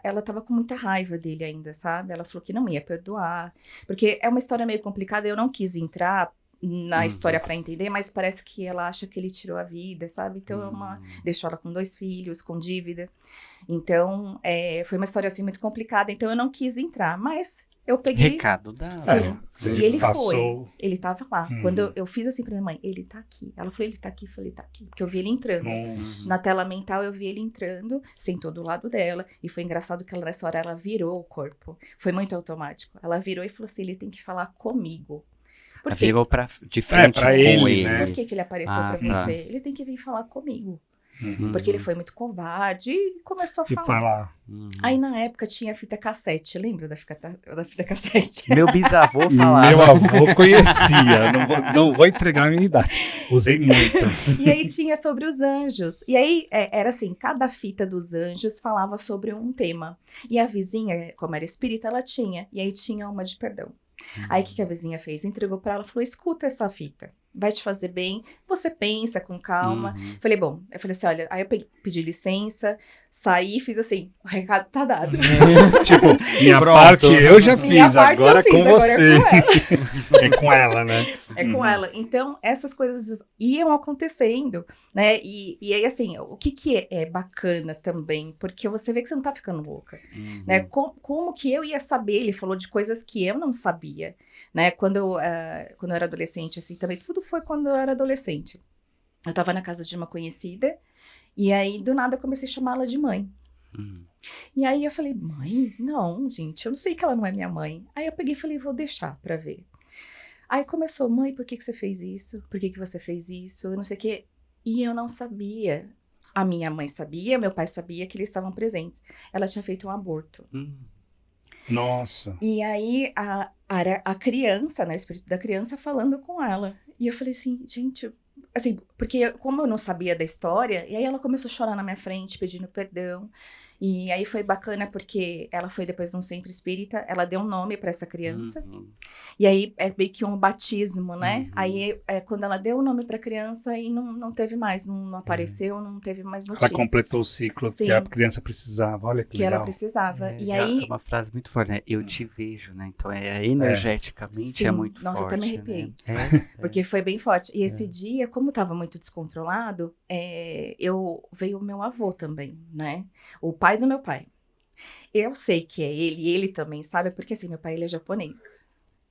C: Ela tava com muita raiva dele ainda, sabe? Ela falou que não ia perdoar. Porque é uma história meio complicada, eu não quis entrar na história pra entender, mas parece que ela acha que ele tirou a vida, sabe? Então, deixou ela com 2 filhos, com dívida. Então, foi uma história assim muito complicada, então eu não quis entrar, mas eu peguei...
B: Recado dado.
C: Sim, e ele
D: passou...
C: foi, ele tava lá. Quando eu fiz assim pra minha mãe, ele tá aqui. Ela falou, ele tá aqui, eu falei, tá aqui. Porque eu vi ele entrando. Na tela mental, eu vi ele entrando, sentou do lado dela, e foi engraçado que nessa hora ela virou o corpo. Foi muito automático. Ela virou e falou assim, ele tem que falar comigo.
B: Ela virou de frente
D: pra
B: com
D: ele, né?
C: Por que ele apareceu pra você? Ele tem que vir falar comigo. Porque ele foi muito covarde e começou a falar. Aí na época tinha fita cassete, lembra da fita cassete?
B: Meu bisavô falava.
D: Meu avô conhecia, não vou entregar a minha idade. Usei muito.
C: E aí tinha sobre os anjos. E aí era assim, cada fita dos anjos falava sobre um tema. E a vizinha, como era espírita, ela tinha. E aí tinha uma de perdão. Aí o que a vizinha fez? Entregou pra ela e falou, escuta essa fita. vai te fazer bem, você pensa com calma. Falei, bom, eu falei assim, olha, aí eu pedi licença, saí, fiz assim, o recado tá dado.
D: Tipo, minha parte eu já fiz, agora com você. É com ela, né?
C: É com ela. Então, essas coisas iam acontecendo, né? E aí, assim, o que é bacana também, porque você vê que você não tá ficando louca, né? Como que eu ia saber? Ele falou de coisas que eu não sabia, né? Quando eu era adolescente, assim, também, tudo foi quando eu era adolescente. Eu tava na casa de uma conhecida, e aí, do nada, eu comecei a chamá-la de mãe. E aí, eu falei, mãe? Não, gente, eu não sei que ela não é minha mãe. Aí, eu peguei e falei, vou deixar pra ver. Aí, começou, mãe, por que você fez isso? Por que você fez isso? Eu não sei o quê. E eu não sabia. A minha mãe sabia, meu pai sabia que eles estavam presentes. Ela tinha feito um aborto.
D: Nossa.
C: E aí, a criança, né, o espírito da criança falando com ela. E eu falei assim, gente, assim, porque como eu não sabia da história, e aí ela começou a chorar na minha frente, pedindo perdão. E aí foi bacana porque ela foi depois num centro espírita, ela deu um nome para essa criança. E aí é meio que um batismo, né? Aí quando ela deu o nome para a criança, aí não teve mais, não apareceu, não teve mais notícias.
D: Ela completou o ciclo que a criança precisava, olha que legal.
C: Ela precisava. E aí...
B: É uma frase muito forte, né? Eu te vejo, né? Então, energeticamente é muito
C: forte. Nossa, eu até me arrepiei.
B: Né?
C: Porque foi bem forte. E esse dia, como estava muito descontrolado, veio o meu avô também, né? O pai do meu pai. Eu sei que é ele, e ele também sabe, porque assim, meu pai, ele é japonês.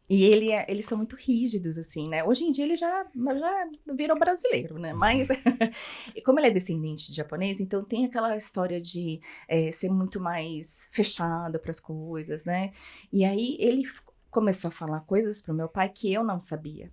C: E eles são muito rígidos, assim, né? Hoje em dia ele já virou brasileiro, né? Mas, como ele é descendente de japonês, então tem aquela história de ser muito mais fechado para as coisas, né? E aí ele começou a falar coisas pro meu pai que eu não sabia.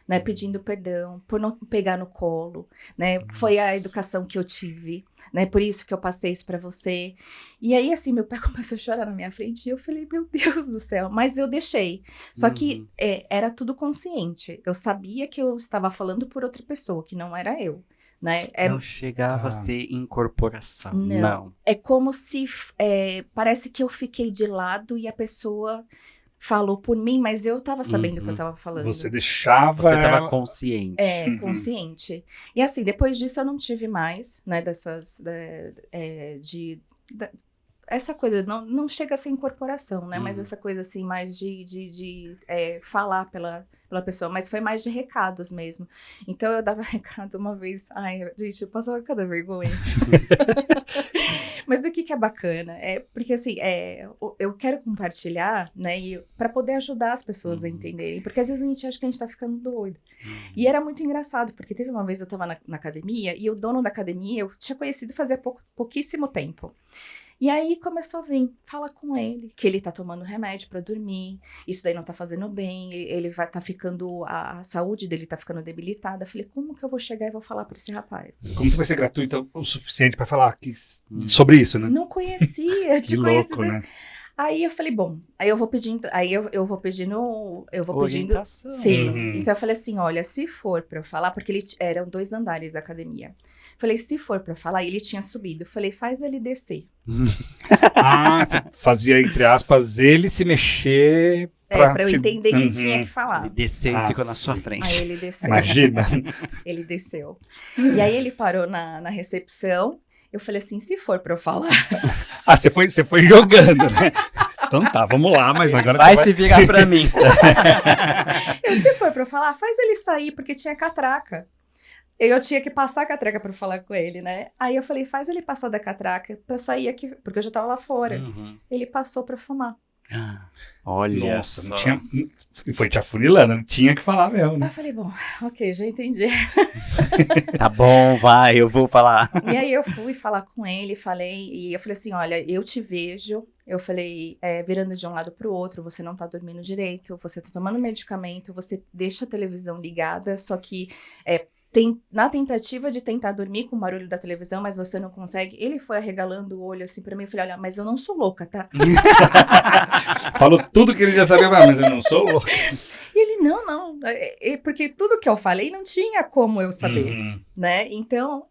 C: Né, pedindo perdão por não pegar no colo, né? Foi a educação que eu tive, né? Por isso que eu passei isso pra você. E aí, assim, meu pai começou a chorar na minha frente e eu falei, meu Deus do céu, mas eu deixei. Só que era tudo consciente. Eu sabia que eu estava falando por outra pessoa, que não era eu. Né?
B: Não chegava a ser incorporação, não.
C: É como se, parece que eu fiquei de lado e a pessoa... falou por mim, mas eu tava sabendo o que eu tava falando.
D: Você deixava...
B: Você tava consciente.
C: Consciente. E assim, depois disso eu não tive mais, né, essa coisa, não chega a ser incorporação, né, mas essa coisa assim, mais de falar pela pessoa, mas foi mais de recados mesmo. Então eu dava recado uma vez, gente, eu passava cada vergonha. Mas o que é bacana? Porque assim, eu quero compartilhar, né, para poder ajudar as pessoas a entenderem, porque às vezes a gente acha que a gente tá ficando doido. E era muito engraçado, porque teve uma vez eu tava na academia, e o dono da academia eu tinha conhecido fazia pouquíssimo tempo. E aí começou a vir, fala com ele, que ele tá tomando remédio pra dormir, isso daí não tá fazendo bem, ele vai tá ficando, a saúde dele tá ficando debilitada. Eu falei, como que eu vou chegar e vou falar pra esse rapaz?
D: Como você vai ser gratuita o suficiente pra falar sobre isso, né?
C: Não conhecia,
D: que louco, né?
C: Aí eu falei, bom, aí eu vou pedindo,
B: orientação.
C: Sim. Então eu falei assim, olha, se for pra eu falar, porque eram 2 andares da academia. Falei, se for pra falar, ele tinha subido. Falei, faz ele descer.
D: Você fazia, entre aspas, ele se mexer...
C: Pra eu entender que tinha que falar.
B: Ele desceu e ficou na sua frente.
C: Aí ele desceu.
D: Imagina.
C: Ele desceu. E aí ele parou na recepção. Eu falei assim, se for pra eu falar...
D: Você foi jogando, né? Então tá, vamos lá, mas agora...
B: Vai se virar pra mim.
C: Se for pra eu falar, faz ele sair, porque tinha catraca. Eu tinha que passar a catraca pra falar com ele, né? Aí eu falei, faz ele passar da catraca pra sair aqui, porque eu já tava lá fora. Ele passou pra fumar.
B: Olha
D: Nossa,
B: só.
D: Não tinha... Foi te afunilando, não tinha que falar mesmo, né?
C: Aí eu falei, bom, ok, já entendi.
B: Tá bom, vai, eu vou falar.
C: E aí eu fui falar com ele, e eu falei assim, olha, eu te vejo, eu falei, virando de um lado pro outro, você não tá dormindo direito, você tá tomando medicamento, você deixa a televisão ligada, só que na tentativa de tentar dormir com o barulho da televisão, mas você não consegue, ele foi arregalando o olho assim pra mim, eu falei, olha, mas eu não sou louca, tá?
D: Falou tudo que ele já sabia, mas eu não sou louca.
C: E ele, não, porque tudo que eu falei não tinha como eu saber, né? Então,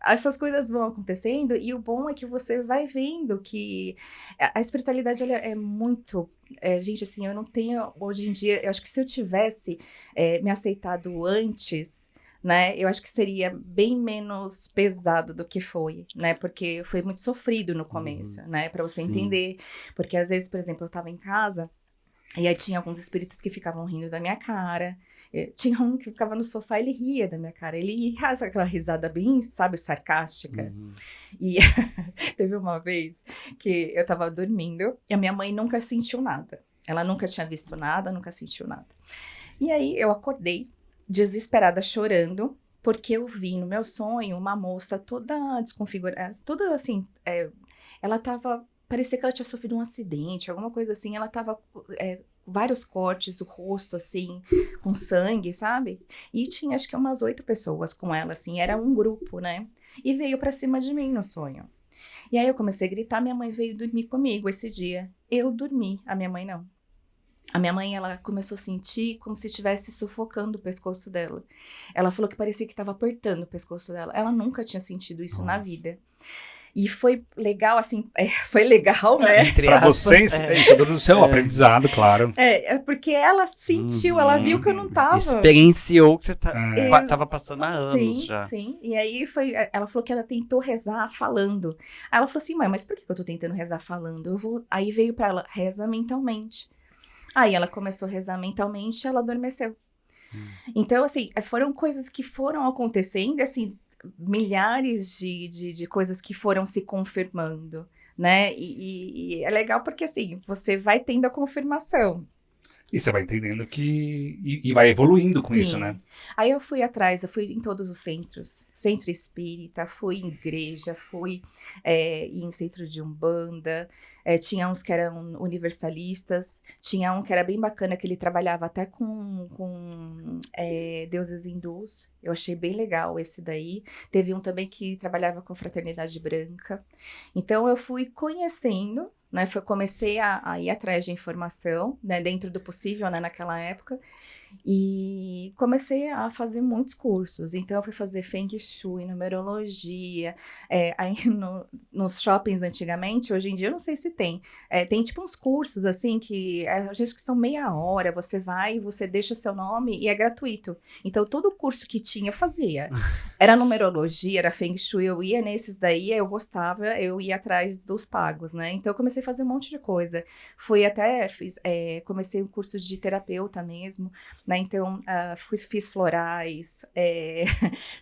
C: essas coisas vão acontecendo e o bom é que você vai vendo que a espiritualidade ela é muito... gente, assim, eu não tenho... Hoje em dia, eu acho que se eu tivesse me aceitado antes... Né? Eu acho que seria bem menos pesado do que foi, né? Porque foi muito sofrido no começo, né? Para você entender. Porque às vezes, por exemplo, eu tava em casa e aí tinha alguns espíritos que ficavam rindo da minha cara. Tinha um que ficava no sofá, ele ria da minha cara. Ele ria aquela risada bem, sabe, sarcástica. E teve uma vez que eu tava dormindo e a minha mãe nunca sentiu nada. Ela nunca tinha visto nada, nunca sentiu nada. E aí eu acordei desesperada, chorando, porque eu vi no meu sonho uma moça toda desconfigurada, toda assim, ela tava, parecia que ela tinha sofrido um acidente, alguma coisa assim, ela tava vários cortes, o rosto assim, com sangue, sabe? E tinha acho que umas 8 pessoas com ela, assim, era um grupo, né? E veio pra cima de mim no sonho. E aí eu comecei a gritar, minha mãe veio dormir comigo esse dia. Eu dormi, a minha mãe não. A minha mãe, ela começou a sentir como se estivesse sufocando o pescoço dela. Ela falou que parecia que estava apertando o pescoço dela. Ela nunca tinha sentido isso na vida. E foi legal, assim, foi legal, né?
D: Pra vocês, tudo no seu aprendizado, claro.
C: Porque ela sentiu, ela viu que eu não tava.
B: Experienciou que você tava passando há anos já.
C: Sim, e aí ela falou que ela tentou rezar falando. Aí ela falou assim, mãe, mas por que eu tô tentando rezar falando? Aí veio pra ela, reza mentalmente. Aí ela começou a rezar mentalmente e ela adormeceu. Então, assim, foram coisas que foram acontecendo, assim, milhares de coisas que foram se confirmando, né? E é legal porque, assim, você vai tendo a confirmação.
D: E você vai entendendo que... E vai evoluindo com isso, né?
C: Aí eu fui atrás, eu fui em todos os centros. Centro espírita, fui em igreja, fui em centro de umbanda. Tinha uns que eram universalistas. Tinha um que era bem bacana, que ele trabalhava até com deuses hindus. Eu achei bem legal esse daí. Teve um também que trabalhava com fraternidade branca. Então eu fui conhecendo... Né, comecei a ir atrás de informação, né, dentro do possível, né, naquela época, e comecei a fazer muitos cursos. Então, eu fui fazer Feng Shui, numerologia, aí nos shoppings antigamente, hoje em dia eu não sei se tem, tem tipo uns cursos assim, que acho que são meia hora, você vai, você deixa o seu nome e é gratuito. Então, todo curso que tinha, eu fazia. Era numerologia, era Feng Shui, eu ia nesses daí, eu gostava, eu ia atrás dos pagos, né? Então, eu comecei a fazer um monte de coisa. Fui até, comecei um curso de terapeuta mesmo, né? Então, fiz florais,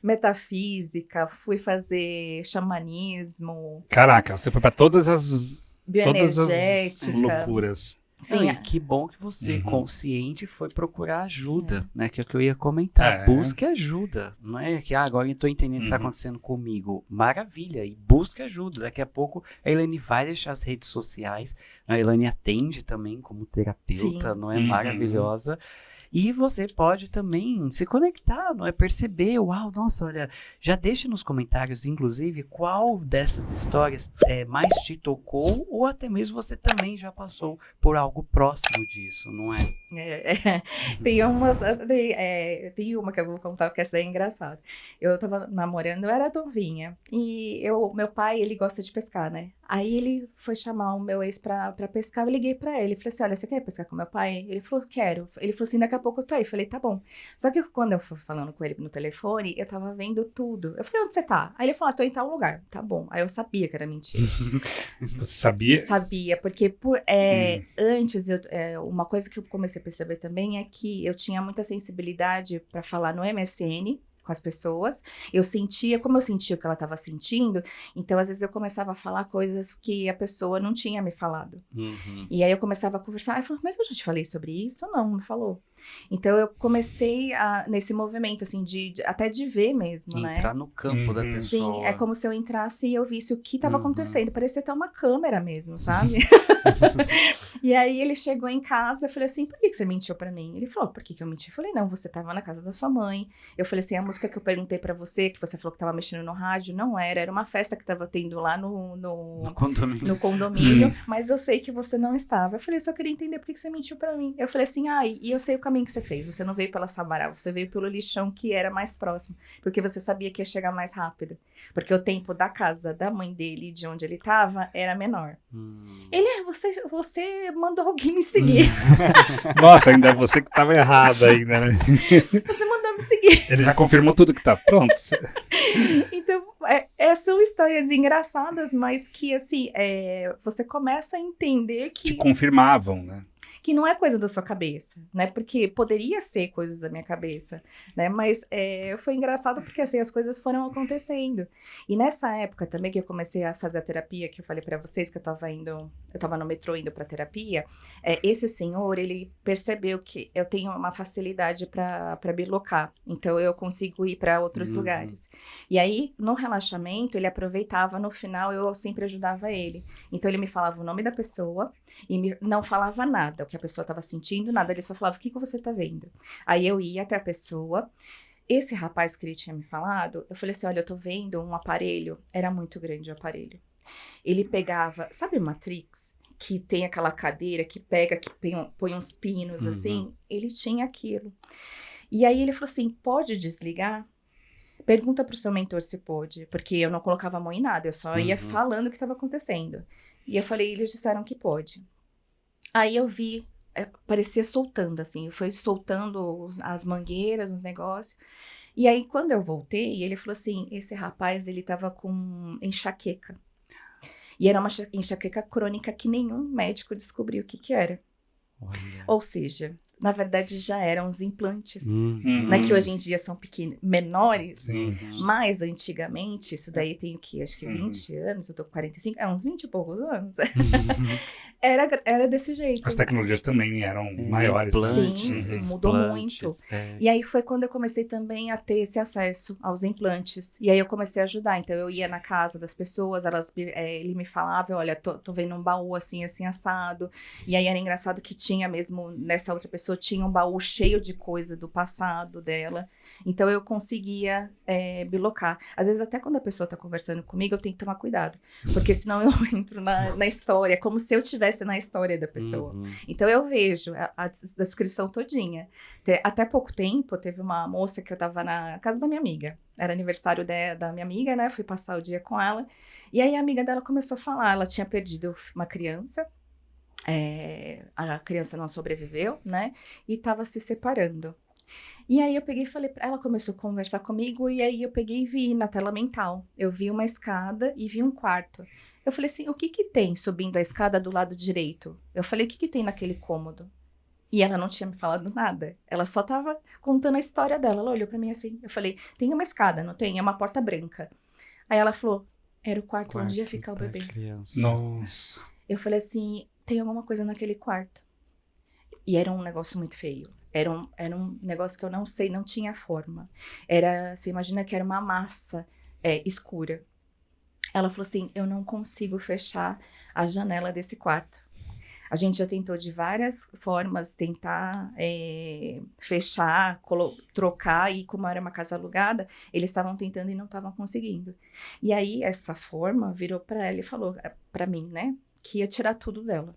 C: metafísica, fui fazer xamanismo.
D: Caraca, você foi para todas as
C: bioenergética,
D: loucuras.
B: Sim, e que bom que você, consciente, foi procurar ajuda, né? Que é o que eu ia comentar. Busque ajuda. Não é que agora eu estou entendendo o que está acontecendo comigo. Maravilha. E busque ajuda. Daqui a pouco a Elaine vai deixar as redes sociais. A Elaine atende também como terapeuta, não é? Maravilhosa. E você pode também se conectar, não é? Perceber, uau, nossa, olha, já deixe nos comentários, inclusive, qual dessas histórias mais te tocou, ou até mesmo você também já passou por algo próximo disso, não é?
C: Tem uma que eu vou contar, porque essa daí é engraçada. Eu tava namorando, eu era novinha, e meu pai, ele gosta de pescar, né? Aí ele foi chamar o meu ex pra pescar, eu liguei pra ele, falei assim, olha, você quer pescar com meu pai? Ele falou, quero. Ele falou assim, daqui a pouco eu tô aí. Eu falei, tá bom. Só que quando eu fui falando com ele no telefone, eu tava vendo tudo. Eu falei, onde você tá? Aí ele falou, tô em tal lugar. Tá bom. Aí eu sabia que era mentira.
D: Você sabia?
C: Sabia, porque antes, uma coisa que eu comecei a perceber também é que eu tinha muita sensibilidade pra falar no MSN, com as pessoas, como eu sentia o que ela estava sentindo, então às vezes eu começava a falar coisas que a pessoa não tinha me falado. E aí eu começava a conversar, eu falava, mas eu já te falei sobre isso? Não falou. Então, eu comecei nesse movimento, assim, até de ver mesmo, né?
B: Entrar no campo da pessoa.
C: Sim, é como se eu entrasse e eu visse o que estava acontecendo. Parecia até uma câmera mesmo, sabe? E aí, ele chegou em casa, eu falei assim, por que você mentiu pra mim? Ele falou, por que eu menti? Eu falei, não, você tava na casa da sua mãe. Eu falei assim, a música que eu perguntei pra você, que você falou que tava mexendo no rádio, não era uma festa que tava tendo lá no condomínio, mas eu sei que você não estava. Eu falei, eu só queria entender por que você mentiu pra mim. Eu falei assim, e eu sei o caminho que você fez, você não veio pela Sabará, você veio pelo lixão que era mais próximo, porque você sabia que ia chegar mais rápido, porque o tempo da casa da mãe dele, de onde ele tava, era menor. Ele, você mandou alguém me seguir.
D: Nossa, ainda é você que tava errado ainda, né?
C: Você mandou me seguir.
D: Ele já confirmou tudo que tá pronto.
C: Então, são histórias engraçadas, mas que, assim, você começa a entender que...
D: Te confirmavam, né?
C: Que não é coisa da sua cabeça, né? Porque poderia ser coisas da minha cabeça, né? Mas foi engraçado porque, assim, as coisas foram acontecendo. E nessa época também que eu comecei a fazer a terapia, que eu falei pra vocês que eu tava no metrô indo pra terapia, esse senhor, ele percebeu que eu tenho uma facilidade pra bilocar. Então, eu consigo ir pra outros lugares. E aí, no relaxamento, ele aproveitava, no final, eu sempre ajudava ele. Então, ele me falava o nome da pessoa e não falava nada, o que a pessoa estava sentindo, nada, ele só falava, o que você tá vendo? Aí eu ia até a pessoa, esse rapaz que ele tinha me falado, eu falei assim, olha, eu tô vendo um aparelho, era muito grande o aparelho. Ele pegava, sabe Matrix? Que tem aquela cadeira que pega, que põe uns pinos assim, ele tinha aquilo. E aí ele falou assim, pode desligar? Pergunta pro seu mentor se pode, porque eu não colocava a mão em nada, eu só ia falando o que estava acontecendo. E eu falei, eles disseram que pode. Aí eu vi, parecia soltando, assim, foi soltando as mangueiras, os negócios. E aí, quando eu voltei, ele falou assim, esse rapaz, ele tava com enxaqueca. E era uma enxaqueca crônica que nenhum médico descobriu o que era. Olha. Ou seja, na verdade, já eram os implantes, né, que hoje em dia são menores, mas antigamente, isso daí tem o quê? Acho que 20 anos, eu tô com 45, uns 20 e poucos anos. Era desse jeito.
D: As tecnologias também eram maiores.
C: Sim, mudou muito. E aí foi quando eu comecei também a ter esse acesso aos implantes. E aí eu comecei a ajudar. Então eu ia na casa das pessoas, ele me falava, olha, tô vendo um baú assim, assim, assado. E aí era engraçado que tinha mesmo, nessa outra pessoa, tinha um baú cheio de coisa do passado dela. Então eu conseguia bilocar. Às vezes até quando a pessoa tá conversando comigo, eu tenho que tomar cuidado. Porque senão eu entro na história, como se eu tivesse na história da pessoa. Então eu vejo a descrição todinha. Até pouco tempo, teve uma moça que eu tava na casa da minha amiga. Era aniversário da minha amiga, né? Fui passar o dia com ela. E aí a amiga dela começou a falar. Ela tinha perdido uma criança. A criança não sobreviveu, né? E tava se separando. E aí eu peguei e falei, ela começou a conversar comigo, e aí eu peguei e vi na tela mental. Eu vi uma escada e vi um quarto. Eu falei assim, o que tem subindo a escada do lado direito? Eu falei, o que tem naquele cômodo? E ela não tinha me falado nada. Ela só tava contando a história dela. Ela olhou pra mim assim, eu falei, tem uma escada, não tem? É uma porta branca. Aí ela falou, era o quarto onde ia ficar o bebê.
B: Criança.
D: Nossa.
C: Eu falei assim, tem alguma coisa naquele quarto. E era um negócio muito feio. Era um negócio que eu não sei, não tinha forma. Você imagina que era uma massa escura. Ela falou assim, eu não consigo fechar a janela desse quarto. A gente já tentou de várias formas tentar fechar, trocar, e como era uma casa alugada, eles estavam tentando e não estavam conseguindo. E aí, essa forma virou para ela e falou para mim, né, que ia tirar tudo dela.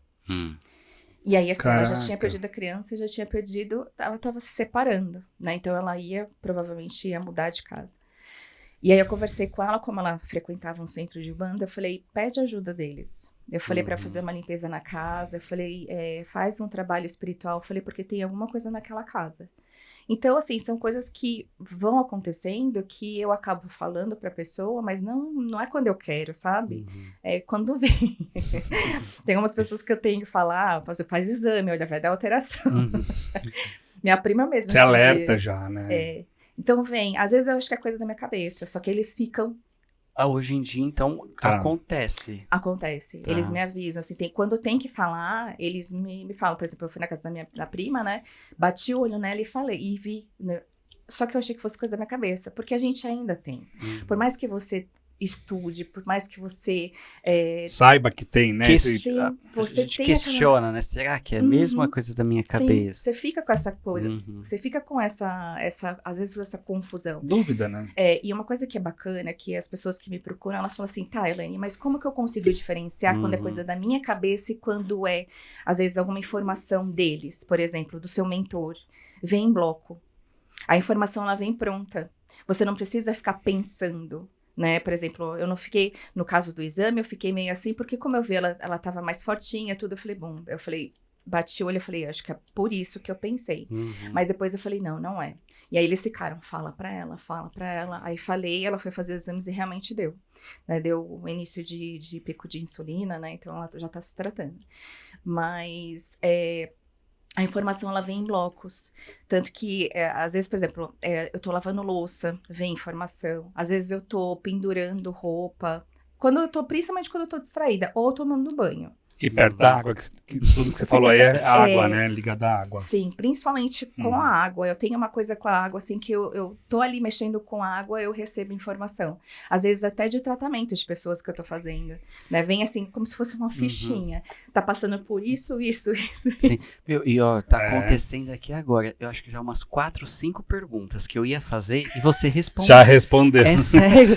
C: E aí, assim, ela já tinha perdido a criança e já tinha perdido, ela estava se separando, né, então ela provavelmente ia mudar de casa. E aí eu conversei com ela, como ela frequentava um centro de banda, eu falei, pede ajuda deles. Eu falei para fazer uma limpeza na casa, eu falei, faz um trabalho espiritual, eu falei, porque tem alguma coisa naquela casa. Então, assim, são coisas que vão acontecendo, que eu acabo falando pra pessoa, mas não é quando eu quero, sabe? É quando vem. Tem umas pessoas que eu tenho que falar, faz exame, olha, vai dar alteração. Minha prima mesmo.
D: Você alerta já, né?
C: Então vem, às vezes eu acho que é coisa da minha cabeça, só que eles ficam
B: Hoje em dia, então, acontece.
C: Acontece. Tá. Eles me avisam, assim, quando tem que falar, eles me falam. Por exemplo, eu fui na casa da prima, né? Bati o olho nela e falei, e vi, né? Só que eu achei que fosse coisa da minha cabeça, porque a gente ainda tem. Por mais que você estude, por mais que você
D: saiba que tem, né?
C: Você
B: a gente questiona, né? Será que é a mesma coisa da minha cabeça?
C: Você fica com essa coisa, você fica com essa às vezes essa confusão.
D: Dúvida, né?
C: E uma coisa que é bacana, que as pessoas que me procuram, elas falam assim, tá, Elaine, mas como que eu consigo diferenciar quando é coisa da minha cabeça e quando é, às vezes, alguma informação deles, por exemplo, do seu mentor, vem em bloco. A informação, ela vem pronta. Você não precisa ficar pensando. Né? Por exemplo, eu não fiquei, no caso do exame, eu fiquei meio assim, porque como eu vi, ela tava mais fortinha, tudo, eu falei, bati o olho, eu falei, acho que é por isso que eu pensei. Mas depois eu falei, não é. E aí eles ficaram, fala pra ela. Aí falei, ela foi fazer os exames e realmente deu. Né? Deu o início de pico de insulina, né? Então ela já tá se tratando. Mas, a informação, ela vem em blocos. Tanto que, às vezes, por exemplo, eu tô lavando louça, vem informação. Às vezes eu tô pendurando roupa. Principalmente quando eu tô distraída. Ou tomando banho.
D: E perto da água, tudo que você falou aí é água, né? Ligada à água.
C: Sim, principalmente com a água. Eu tenho uma coisa com a água, assim, que eu tô ali mexendo com a água, eu recebo informação. Às vezes até de tratamento de pessoas que eu tô fazendo, né? Vem assim, como se fosse uma fichinha. Tá passando por isso.
B: Sim. E ó, tá acontecendo aqui agora. Eu acho que já umas 4, 5 perguntas que eu ia fazer e você respondeu.
D: Já respondeu.
B: É sério?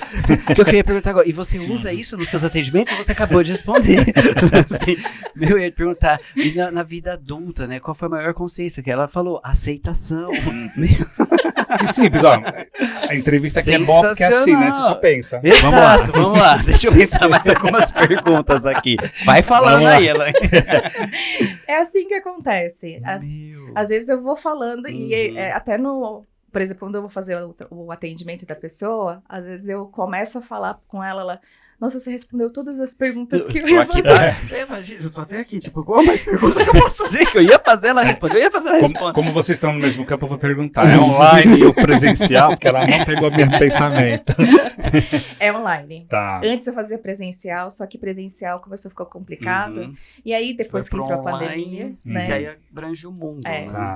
B: Que eu queria perguntar agora. E você usa isso nos seus atendimentos? Você acabou de responder. Eu ia te perguntar, e na vida adulta, né? Qual foi a maior consciência? Que ela falou, aceitação.
D: Que simples, ó. A entrevista aqui é boa porque é assim, né? Você só pensa.
B: Exato, vamos lá. Deixa eu pensar mais algumas perguntas aqui. Vai falando aí, Elaine.
C: É assim que acontece. Às vezes eu vou falando e até por exemplo, quando eu vou fazer o atendimento da pessoa, às vezes eu começo a falar com ela, nossa, você respondeu todas as perguntas que eu ia fazer.
B: Eu tô até aqui, tipo, qual mais pergunta que eu posso fazer? Que eu ia fazer, ela respondeu. Eu ia fazer, ela responde.
D: Como vocês estão no mesmo campo, eu vou perguntar. É online ou presencial? Porque ela não pegou meu pensamento.
C: É online.
D: Tá.
C: Antes eu fazia presencial, só que presencial começou a ficar complicado. E aí, depois que entrou a pandemia, né?
B: Que aí abrange o mundo.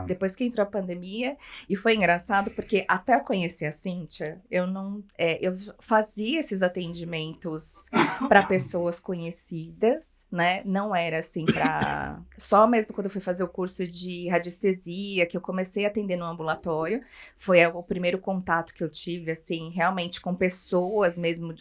C: Depois que entrou a pandemia, e foi engraçado, porque até eu conhecer a Cíntia, eu fazia esses atendimentos para pessoas conhecidas, né? Não era assim para só mesmo quando eu fui fazer o curso de radiestesia, que eu comecei a atender no ambulatório, foi o primeiro contato que eu tive, assim, realmente com pessoas mesmo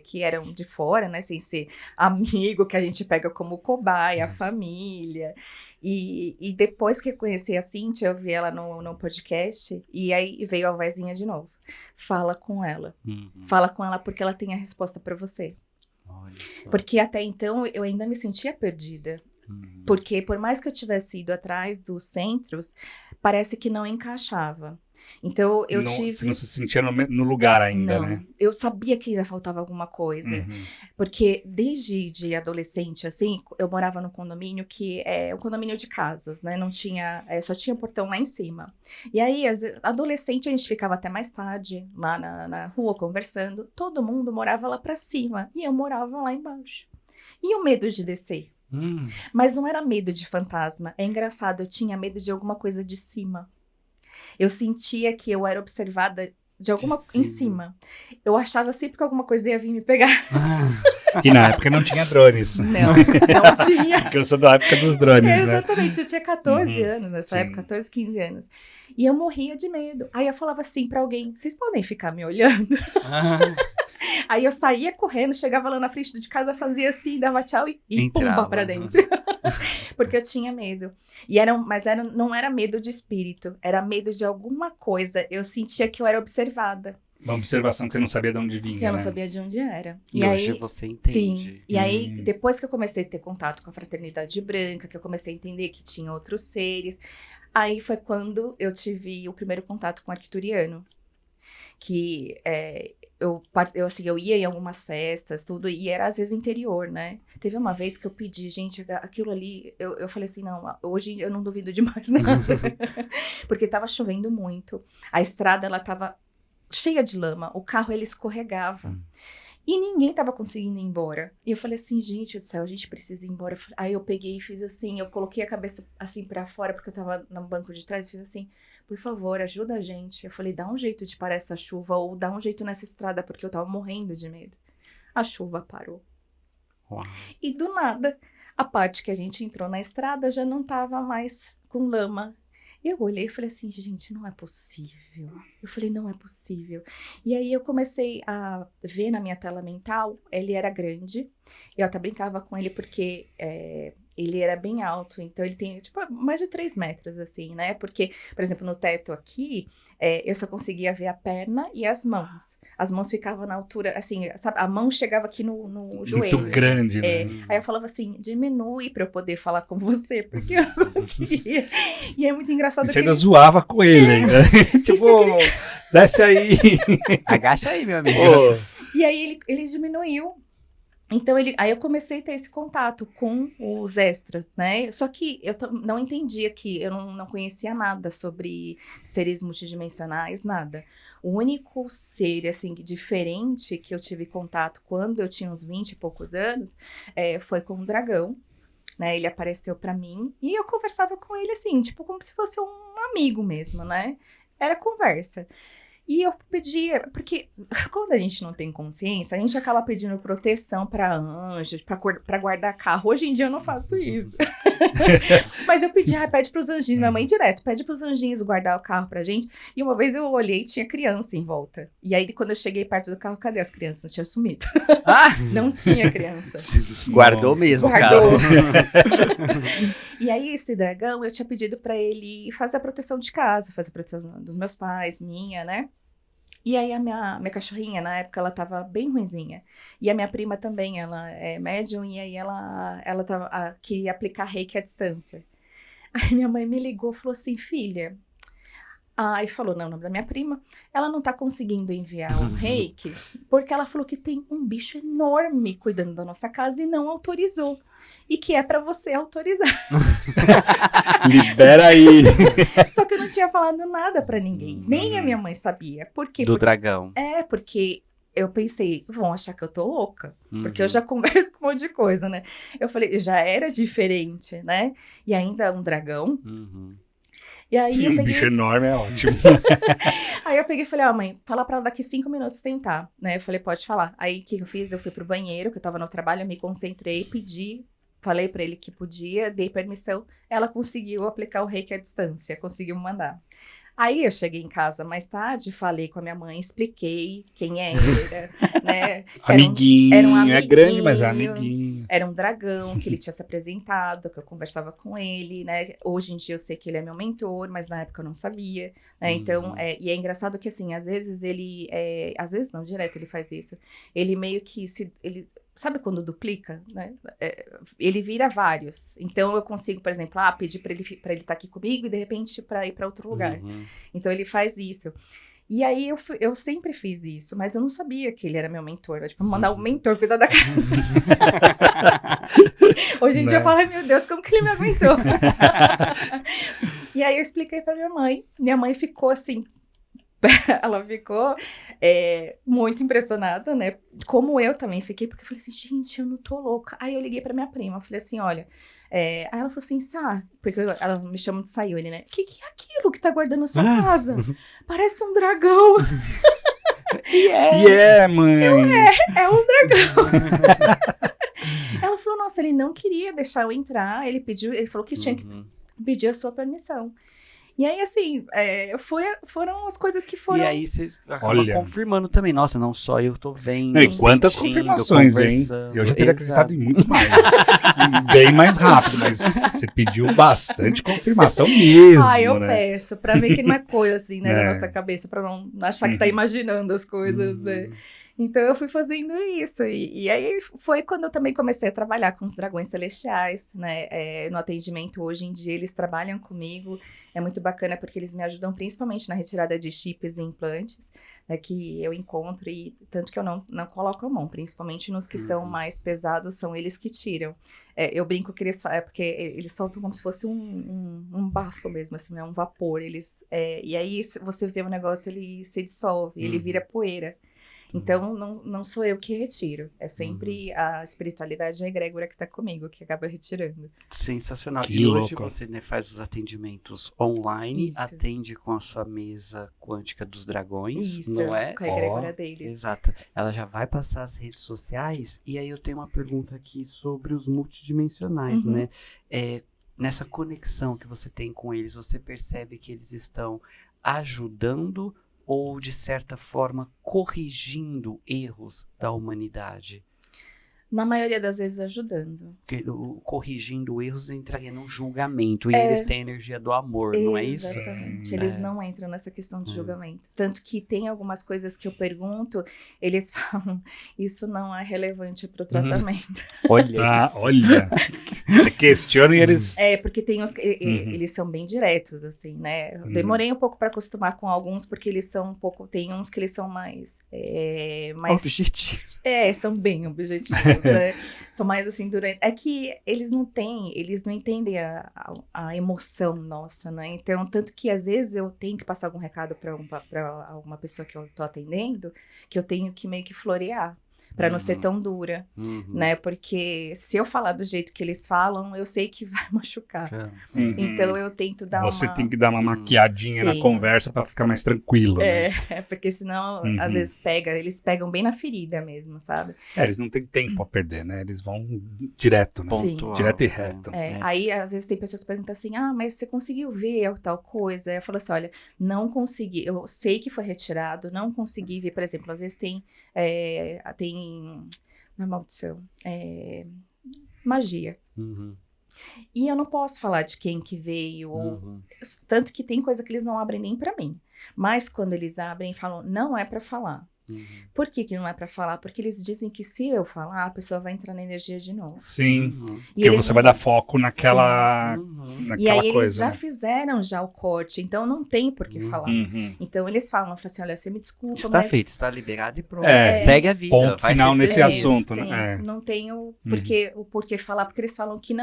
C: que eram de fora, né? Sem ser amigo, que a gente pega como cobaia, a família. E depois que eu conheci a Cíntia, eu vi ela no podcast, e aí veio a vozinha de novo. Fala com ela. Fala com ela porque ela tem a resposta para você. Porque até então eu ainda me sentia perdida. Porque por mais que eu tivesse ido atrás dos centros, parece que não encaixava. Então
D: Você não se sentia no lugar ainda, né?
C: Eu sabia que ainda faltava alguma coisa. Porque desde adolescente, assim, eu morava num condomínio que é um condomínio de casas, né? Não tinha, só tinha portão lá em cima. E aí, adolescente, a gente ficava até mais tarde lá na rua conversando. Todo mundo morava lá pra cima e eu morava lá embaixo. E o medo de descer? Mas não era medo de fantasma. É engraçado, eu tinha medo de alguma coisa de cima. Eu sentia que eu era observada de alguma em cima. Eu achava sempre que alguma coisa ia vir me pegar.
D: E na época não tinha drones.
C: Não tinha.
D: Porque eu sou da época dos drones, né?
C: Exatamente, eu tinha 14 anos nessa época, 14, 15 anos. E eu morria de medo. Aí eu falava assim pra alguém, vocês podem ficar me olhando? Aí eu saía correndo, chegava lá na frente de casa, fazia assim, dava tchau e pumba pra dentro. Porque eu tinha medo. Não era medo de espírito, era medo de alguma coisa. Eu sentia que eu era observada.
D: Uma observação que você não sabia de onde vinha,
C: que eu não sabia de onde era.
B: E hoje você entende.
C: Sim. E aí, depois que eu comecei a ter contato com a Fraternidade Branca, que eu comecei a entender que tinha outros seres, aí foi quando eu tive o primeiro contato com o arcturiano. Que eu ia em algumas festas, tudo, e era às vezes interior, né? Teve uma vez que eu pedi, gente, aquilo ali, eu falei assim, não, hoje eu não duvido de mais nada. Porque tava chovendo muito, a estrada, ela tava cheia de lama, o carro, ele escorregava. E ninguém tava conseguindo ir embora. E eu falei assim, gente do céu, a gente precisa ir embora. Aí eu peguei e fiz assim, eu coloquei a cabeça assim pra fora, porque eu tava no banco de trás, e fiz assim, por favor, ajuda a gente. Eu falei, dá um jeito de parar essa chuva, ou dá um jeito nessa estrada, porque eu tava morrendo de medo. A chuva parou.
B: Uau.
C: E do nada, a parte que a gente entrou na estrada já não tava mais com lama. Eu olhei e falei assim, gente, não é possível. Eu falei, não é possível. E aí eu comecei a ver na minha tela mental, ele era grande. Eu até brincava com ele porque ele era bem alto. Então ele tem, tipo, mais de 3 metros, assim, né? Porque, por exemplo, no teto aqui, eu só conseguia ver a perna e as mãos. As mãos ficavam na altura, assim, sabe? A mão chegava aqui no joelho.
D: Muito grande, né?
C: Aí eu falava assim, diminui pra eu poder falar com você, porque eu não conseguia. E é muito engraçado.
D: E você ainda zoava com ele ainda. Tipo, desce aí.
B: Agacha aí, meu amigo.
C: E aí ele diminuiu. Então, aí eu comecei a ter esse contato com os extras, né? Só que eu não entendia que eu não conhecia nada sobre seres multidimensionais, nada. O único ser, assim, diferente que eu tive contato quando eu tinha uns 20 e poucos anos foi com um dragão, né? Ele apareceu pra mim e eu conversava com ele, assim, tipo, como se fosse um amigo mesmo, né? Era conversa. E eu pedia, porque quando a gente não tem consciência, a gente acaba pedindo proteção para anjos, para guardar carro. Hoje em dia eu não faço isso. Mas eu pedi, pede pros anjinhos, minha mãe direto, pede pros anjinhos guardar o carro pra gente. E uma vez eu olhei e tinha criança em volta. E aí quando eu cheguei perto do carro, cadê as crianças? Não tinha sumido. Não tinha criança.
B: Guardou mesmo,
C: Guardou.
B: cara.
C: E aí esse dragão, eu tinha pedido pra ele fazer a proteção de casa, fazer a proteção dos meus pais, minha, né? E aí a minha cachorrinha, na época, ela tava bem ruinzinha. E a minha prima também, ela é médium, e aí ela queria aplicar reiki à distância. Aí minha mãe me ligou e falou assim, filha... e falou, não, o nome da minha prima, ela não tá conseguindo enviar o reiki, porque ela falou que tem um bicho enorme cuidando da nossa casa e não autorizou. E que é pra você autorizar.
D: Libera aí.
C: Só que eu não tinha falado nada pra ninguém. Nem a minha mãe sabia. Por quê?
B: Dragão.
C: Porque eu pensei, vão achar que eu tô louca. Porque eu já converso com um monte de coisa, né? Eu falei, já era diferente, né? E ainda um dragão. E aí eu peguei...
D: bicho enorme é ótimo.
C: Aí eu peguei e falei, mãe, fala pra ela daqui 5 minutos tentar, né? Eu falei, pode falar. Aí o que eu fiz? Eu fui pro banheiro, que eu tava no trabalho, eu me concentrei, pedi, falei pra ele que podia, dei permissão. Ela conseguiu aplicar o reiki à distância, conseguiu mandar. Aí eu cheguei em casa mais tarde, falei com a minha mãe, expliquei quem era, né?
D: Amiguinho,
C: era um amiguinho,
D: é grande, mas é amiguinho.
C: Era um dragão, que ele tinha se apresentado, que eu conversava com ele, né? Hoje em dia eu sei que ele é meu mentor, mas na época eu não sabia, né? Então, e é engraçado que assim, às vezes ele, às vezes não, direto ele faz isso. Ele meio que sabe quando duplica, né? Ele vira vários. Então, eu consigo, por exemplo, pedir para ele estar aqui comigo e, de repente, para ir para outro lugar. Então, ele faz isso. E aí, eu sempre fiz isso, mas eu não sabia que ele era meu mentor. Tipo, mandar o mentor cuidar da casa. Hoje em dia, eu falo, ai, meu Deus, como que ele me aguentou? E aí, eu expliquei para minha mãe. Minha mãe ficou assim... Ela ficou muito impressionada, né? Como eu também fiquei, porque eu falei assim, gente, eu não tô louca. Aí eu liguei pra minha prima, falei assim, olha... Aí ela falou assim, porque ela me chama de Sayuri, né? O que é aquilo que tá guardando a sua casa? Parece um dragão.
D: Mãe.
C: É um dragão. Ela falou, nossa, ele não queria deixar eu entrar, ele falou que tinha que pedir a sua permissão. E aí, assim, foram as coisas que foram...
B: E aí você acaba confirmando também. Nossa, não só eu tô vendo,
D: e quantas confirmações, hein? Eu já teria acreditado em muito mais. Bem mais rápido, mas você pediu bastante confirmação mesmo,
C: eu
D: né?
C: peço, pra ver que não é coisa assim, né, da nossa cabeça, pra não achar que tá imaginando as coisas, né? Então, eu fui fazendo isso. E aí, foi quando eu também comecei a trabalhar com os dragões celestiais, né? No atendimento, hoje em dia, eles trabalham comigo. É muito bacana, porque eles me ajudam principalmente na retirada de chips e implantes, né? Que eu encontro, e tanto que eu não coloco a mão. Principalmente nos que são mais pesados, são eles que tiram. Eu brinco que porque eles soltam como se fosse um bafo mesmo, assim, né? Um vapor. E aí, você vê o negócio, ele se dissolve, ele vira poeira. Então, não sou eu que retiro. É sempre a espiritualidade, a egrégora que está comigo, que acaba retirando.
B: Sensacional.
D: Que
B: e
D: louco.
B: Hoje você, né, faz os atendimentos online,
C: Isso.
B: atende com a sua mesa quântica dos dragões,
C: Isso,
B: não é?
C: com a egrégora deles.
B: Exato. Ela já vai passar as redes sociais, e aí eu tenho uma pergunta aqui sobre os multidimensionais, né? Nessa conexão que você tem com eles, você percebe que eles estão ajudando ou, de certa forma, corrigindo erros da humanidade?
C: Na maioria das vezes ajudando.
B: Porque corrigindo erros entraria num julgamento. E eles têm a energia do amor, não é isso?
C: Exatamente. Eles não entram nessa questão de julgamento. Tanto que tem algumas coisas que eu pergunto, eles falam, isso não é relevante para o tratamento.
B: Olha isso.
D: Olha. Você questiona e eles...
C: Porque tem os... Eles são bem diretos, assim, né? Eu demorei um pouco para acostumar com alguns, porque eles são um pouco... Tem uns que eles são mais
B: objetivos.
C: São bem objetivos. Né? São mais assim, durante... É que eles não entendem a emoção nossa, né? Então, tanto que às vezes eu tenho que passar algum recado para uma pessoa que eu tô atendendo, que eu tenho que meio que florear. Pra não ser tão dura, né? Porque se eu falar do jeito que eles falam, eu sei que vai machucar. Então eu tento dar
D: Você tem que dar uma maquiadinha na conversa pra ficar mais tranquilo, né?
C: Porque senão, às vezes eles pegam bem na ferida mesmo, sabe?
D: Eles não têm tempo a perder, né? Eles vão direto, né?
B: Pontual,
D: direto e reto.
C: Aí, às vezes, tem pessoas que perguntam assim, mas você conseguiu ver tal coisa? Aí eu falo assim, olha, não consegui, eu sei que foi retirado, não consegui ver, por exemplo, às vezes tem não é maldição, magia. E eu não posso falar de quem que veio, tanto que tem coisa que eles não abrem nem pra mim. Mas quando eles abrem, falam, não é pra falar. Por que não é pra falar? Porque eles dizem que se eu falar, a pessoa vai entrar na energia de novo.
D: Sim, porque você vai dar foco naquela
C: E aí
D: coisa,
C: eles já
D: né?
C: fizeram o corte, então não tem por que falar. Então eles falam assim, olha, você me desculpa,
B: está
C: mas...
B: feito, está liberado e pronto.
D: É,
B: segue a vida.
D: Ponto
B: vai
D: final
B: ser
D: nesse
B: feliz.
D: assunto,
C: Sim,
D: né?
C: não tem o porquê falar, porque eles falam que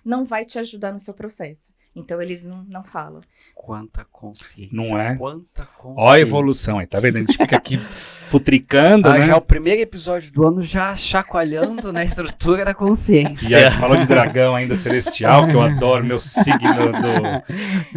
C: não vai te ajudar no seu processo. Então eles não falam.
B: Quanta consciência.
D: Não é?
B: Quanta consciência.
D: Ó a evolução aí, tá vendo? A gente fica aqui futricando, né?
B: Já o primeiro episódio do ano já chacoalhando na estrutura da consciência.
D: E aí, falou de dragão ainda celestial, que eu adoro, meu signo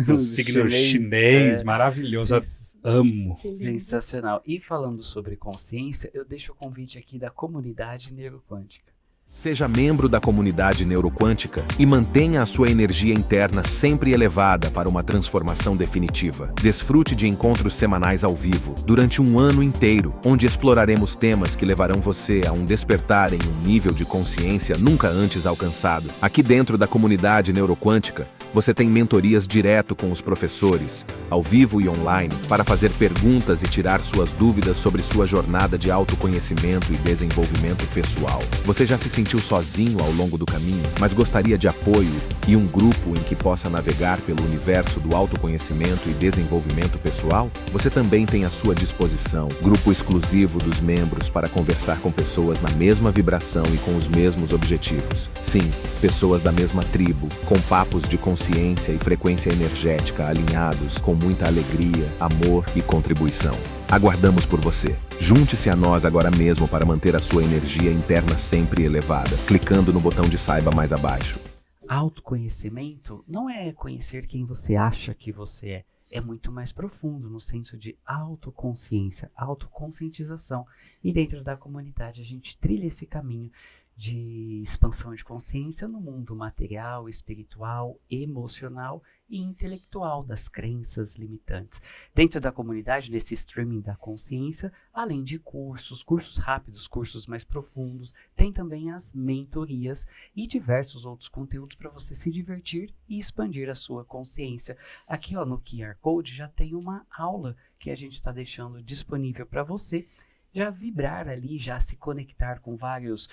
D: do signo chinês, maravilhoso. Amo.
B: Sensacional. E falando sobre consciência, eu deixo o convite aqui da comunidade neuroquântica.
F: Seja membro da comunidade neuroquântica e mantenha a sua energia interna sempre elevada para uma transformação definitiva. Desfrute de encontros semanais ao vivo durante um ano inteiro, onde exploraremos temas que levarão você a um despertar em um nível de consciência nunca antes alcançado. Aqui dentro da comunidade neuroquântica, você tem mentorias direto com os professores, ao vivo e online, para fazer perguntas e tirar suas dúvidas sobre sua jornada de autoconhecimento e desenvolvimento pessoal. Você já se sentiu sozinho ao longo do caminho, mas gostaria de apoio e um grupo em que possa navegar pelo universo do autoconhecimento e desenvolvimento pessoal? Você também tem à sua disposição grupo exclusivo dos membros para conversar com pessoas na mesma vibração e com os mesmos objetivos. Sim, pessoas da mesma tribo, com papos de consciência e frequência energética alinhados com muita alegria, amor e contribuição. Aguardamos por você. Junte-se a nós agora mesmo para manter a sua energia interna sempre elevada, clicando no botão de saiba mais abaixo.
B: Autoconhecimento não é conhecer quem você acha que você é. É muito mais profundo no senso de autoconsciência, autoconscientização. E dentro da comunidade a gente trilha esse caminho de expansão de consciência no mundo material, espiritual, emocional e intelectual das crenças limitantes. Dentro da comunidade, nesse streaming da consciência, além de cursos rápidos, cursos mais profundos, tem também as mentorias e diversos outros conteúdos para você se divertir e expandir a sua consciência. Aqui no QR Code já tem uma aula que a gente está deixando disponível para você já vibrar ali, já se conectar com várias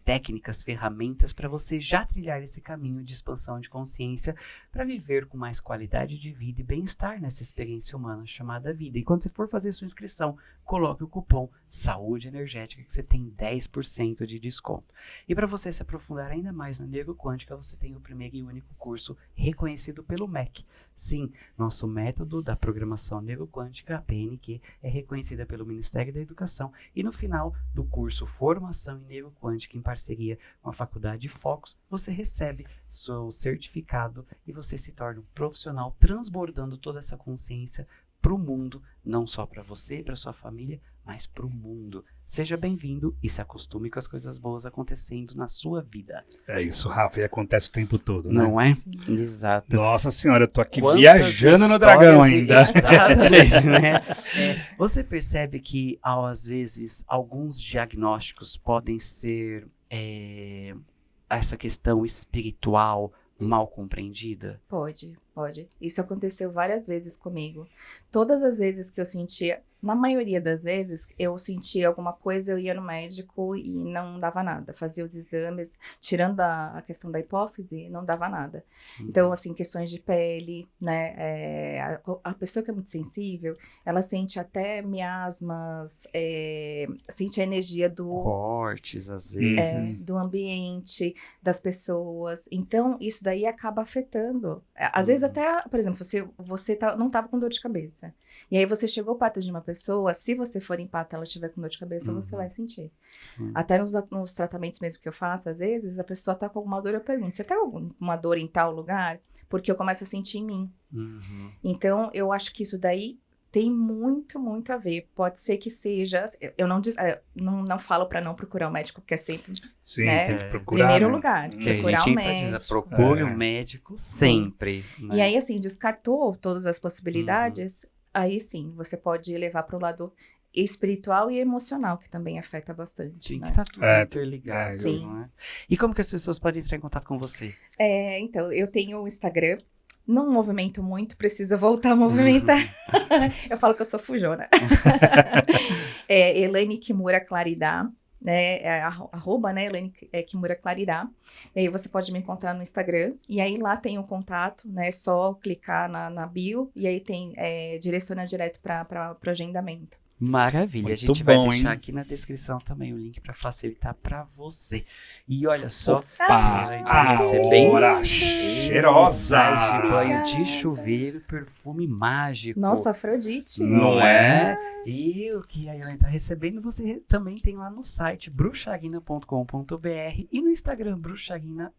B: técnicas, ferramentas para você já trilhar esse caminho de expansão de consciência para viver com mais qualidade de vida e bem-estar nessa experiência humana chamada vida. E quando você for fazer sua inscrição, coloque o cupom Saúde Energética que você tem 10% de desconto. E para você se aprofundar ainda mais na neuroquântica, você tem o primeiro e único curso reconhecido pelo MEC. Sim, nosso método da programação neuroquântica, a PNQ, é reconhecida pelo Ministério da Educação formação. E no final do curso Formação em Neuroquântica, em parceria com a Faculdade Focus, você recebe seu certificado e você se torna um profissional transbordando toda essa consciência para o mundo, não só para você e para sua família, mas para o mundo. Seja bem-vindo e se acostume com as coisas boas acontecendo na sua vida.
D: É isso, Rafa, e acontece o tempo todo, né?
B: Não é? Exato.
D: Nossa senhora, eu tô aqui viajando no dragão ainda.
B: Exatamente, né? Você percebe que, às vezes, alguns diagnósticos podem ser essa questão espiritual mal compreendida?
C: Pode. Isso aconteceu várias vezes comigo. Todas as vezes que eu sentia, na maioria das vezes, eu sentia alguma coisa, eu ia no médico e não dava nada. Fazia os exames, tirando a questão da hipófise, não dava nada. Então, assim, questões de pele, né? A pessoa que é muito sensível, ela sente até miasmas, sente a energia do...
B: cortes, às vezes.
C: Do ambiente, das pessoas. Então, isso daí acaba afetando. Às vezes até, por exemplo, você não estava com dor de cabeça. E aí você chegou perto de uma pessoa, se você for empata, ela estiver com dor de cabeça, você vai sentir. Sim. Até nos tratamentos mesmo que eu faço, às vezes, a pessoa tá com alguma dor, eu pergunto, você tem alguma dor em tal lugar? Porque eu começo a sentir em mim. Então, eu acho que isso daí tem muito, muito a ver. Pode ser que seja... Eu não falo para não procurar o médico, porque é sempre...
D: Sim, tem que procurar.
C: Primeiro
D: né?
C: lugar,
B: Que
C: procurar
B: a
C: o
B: gente
C: médico.
B: enfatiza, procure o médico sempre. Né?
C: E aí, assim, descartou todas as possibilidades, aí sim, você pode levar para o lado espiritual e emocional, que também afeta bastante.
B: Sim,
C: né?
B: que tá tudo interligado.
C: Sim.
B: Não é? E como que as pessoas podem entrar em contato com você?
C: Então, eu tenho o Instagram. Não movimento muito, preciso voltar a movimentar. Eu falo que eu sou fujona. Elaine Kimura Claridá, né? Arroba, né? Elaine Kimura Claridá. E aí você pode me encontrar no Instagram. E aí lá tem o contato, né? É só clicar na bio. E aí tem, direciona direto para o agendamento.
B: Maravilha,
D: Muito
B: a gente vai deixar aqui na descrição também o link para facilitar para você. E olha só,
D: agora cheirosa,
B: de banho de chuveiro, perfume mágico.
C: Nossa, Afrodite.
D: Não é?
B: E o que a Elaine tá recebendo, você também tem lá no site bruxarina.com.br e no Instagram bruxarina_.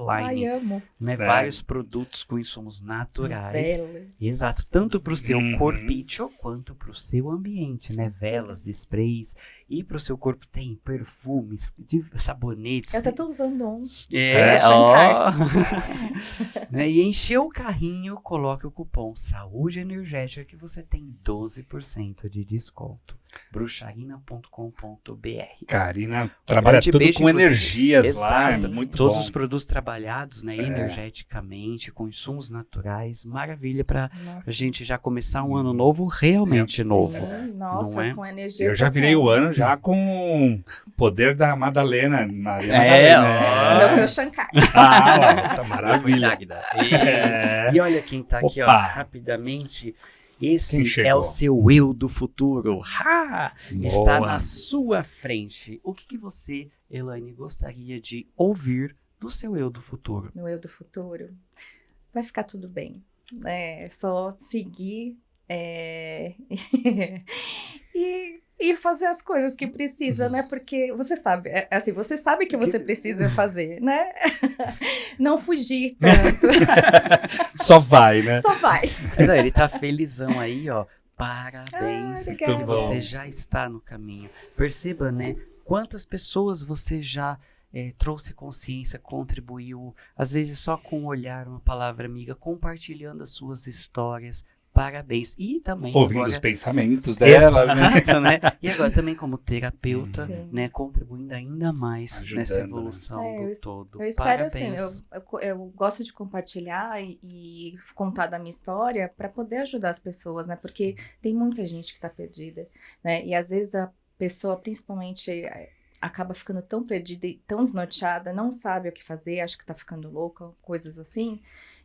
C: Ai, amo.
B: Né, vários produtos com insumos naturais. Exato, tanto para o seu corpício quanto para o seu ambiente. Né, velas, sprays, e pro seu corpo tem perfumes, sabonetes.
C: Eu até tô usando um.
B: Né, e encheu o carrinho, coloque o cupom Saúde Energética que você tem 12% de desconto. bruxarina.com.br.
D: Karina trabalha tudo com energias lá,
B: Exato.
D: muito
B: Todos
D: bom.
B: os produtos trabalhados, né, energeticamente, com insumos naturais, maravilha para a gente já começar um ano novo realmente novo.
C: Nossa,
B: não é?
C: com energia.
D: Eu já virei o ano já com o poder da Madalena.
C: Meu foi o Shankar.
D: Tá maravilha.
B: E olha quem tá aqui, ó, rapidamente. Esse é o seu eu do futuro. Está na sua frente. O que você, Elaine, gostaria de ouvir do seu eu do futuro?
C: Meu eu do futuro? Vai ficar tudo bem. É só seguir e fazer as coisas que precisa, né? Porque você sabe, assim, você sabe que você precisa fazer, né? Não fugir tanto.
D: Só vai, né?
C: Só vai.
B: Mas ele tá felizão aí, ó. Parabéns, que
C: obrigada.
B: você já está no caminho. Perceba, né? Quantas pessoas você já trouxe consciência, contribuiu, às vezes só com um olhar, uma palavra amiga, compartilhando as suas histórias. Parabéns. E também
D: ouvindo
B: agora,
D: os pensamentos dela,
B: exato, né? E agora também como terapeuta, né? Contribuindo ainda mais nessa evolução do todo.
C: Eu espero,
B: Parabéns.
C: assim, eu gosto de compartilhar e contar da minha história para poder ajudar as pessoas, né? Porque tem muita gente que tá perdida, né? E às vezes a pessoa, principalmente, acaba ficando tão perdida e tão desnorteada, não sabe o que fazer, acha que tá ficando louca, coisas assim.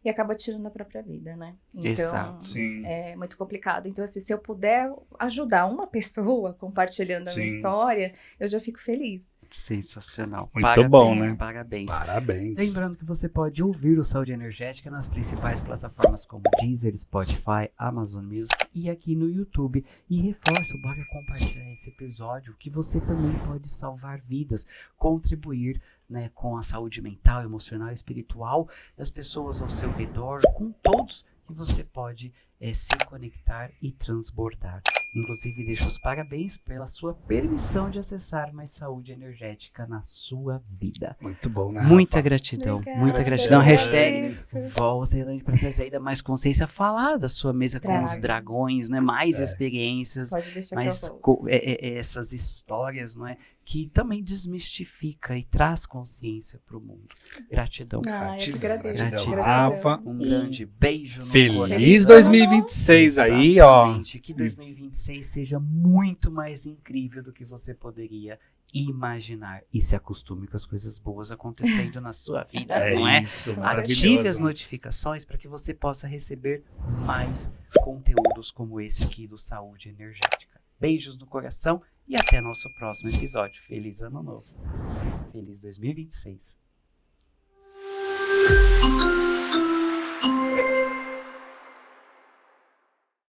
C: e acaba tirando a própria vida, né? Então,
B: Exato.
C: é muito complicado. Então, assim, se eu puder ajudar uma pessoa compartilhando a minha história, eu já fico feliz.
B: Sensacional.
D: Muito
B: parabéns,
D: bom, né?
B: Parabéns.
D: Parabéns.
B: Lembrando que você pode ouvir o Saúde Energética nas principais plataformas como Deezer, Spotify, Amazon Music e aqui no YouTube. E reforço, bora compartilhar esse episódio, que você também pode salvar vidas, contribuir, né, com a saúde mental, emocional e espiritual das pessoas ao seu redor, com todos que você pode se conectar e transbordar. Inclusive, deixo os parabéns pela sua permissão de acessar mais saúde energética na sua vida.
D: Muito bom, né?
B: Muita gratidão,
C: Obrigada,
B: muita gratidão. Hashtag
C: isso.
B: volta, Elaine, para trazer ainda mais consciência, falar da sua mesa com os dragões, né? Mais experiências,
C: Pode deixar
B: mais
C: que eu volto.
B: essas histórias, não é? Que também desmistifica e traz consciência para o mundo. Gratidão.
C: Eu que agradeço.
B: Gratidão.
D: Rafa,
B: Um grande beijo no
D: feliz
B: coração.
D: 2026 aí, ó.
B: Exatamente. Que 2026 seja muito mais incrível do que você poderia imaginar. E se acostume com as coisas boas acontecendo na sua vida, não é?
D: Isso,
B: Ative
D: maravilhoso.
B: as notificações para que você possa receber mais conteúdos como esse aqui do Saúde Energética. Beijos no coração e até nosso próximo episódio. Feliz Ano Novo. Feliz 2026.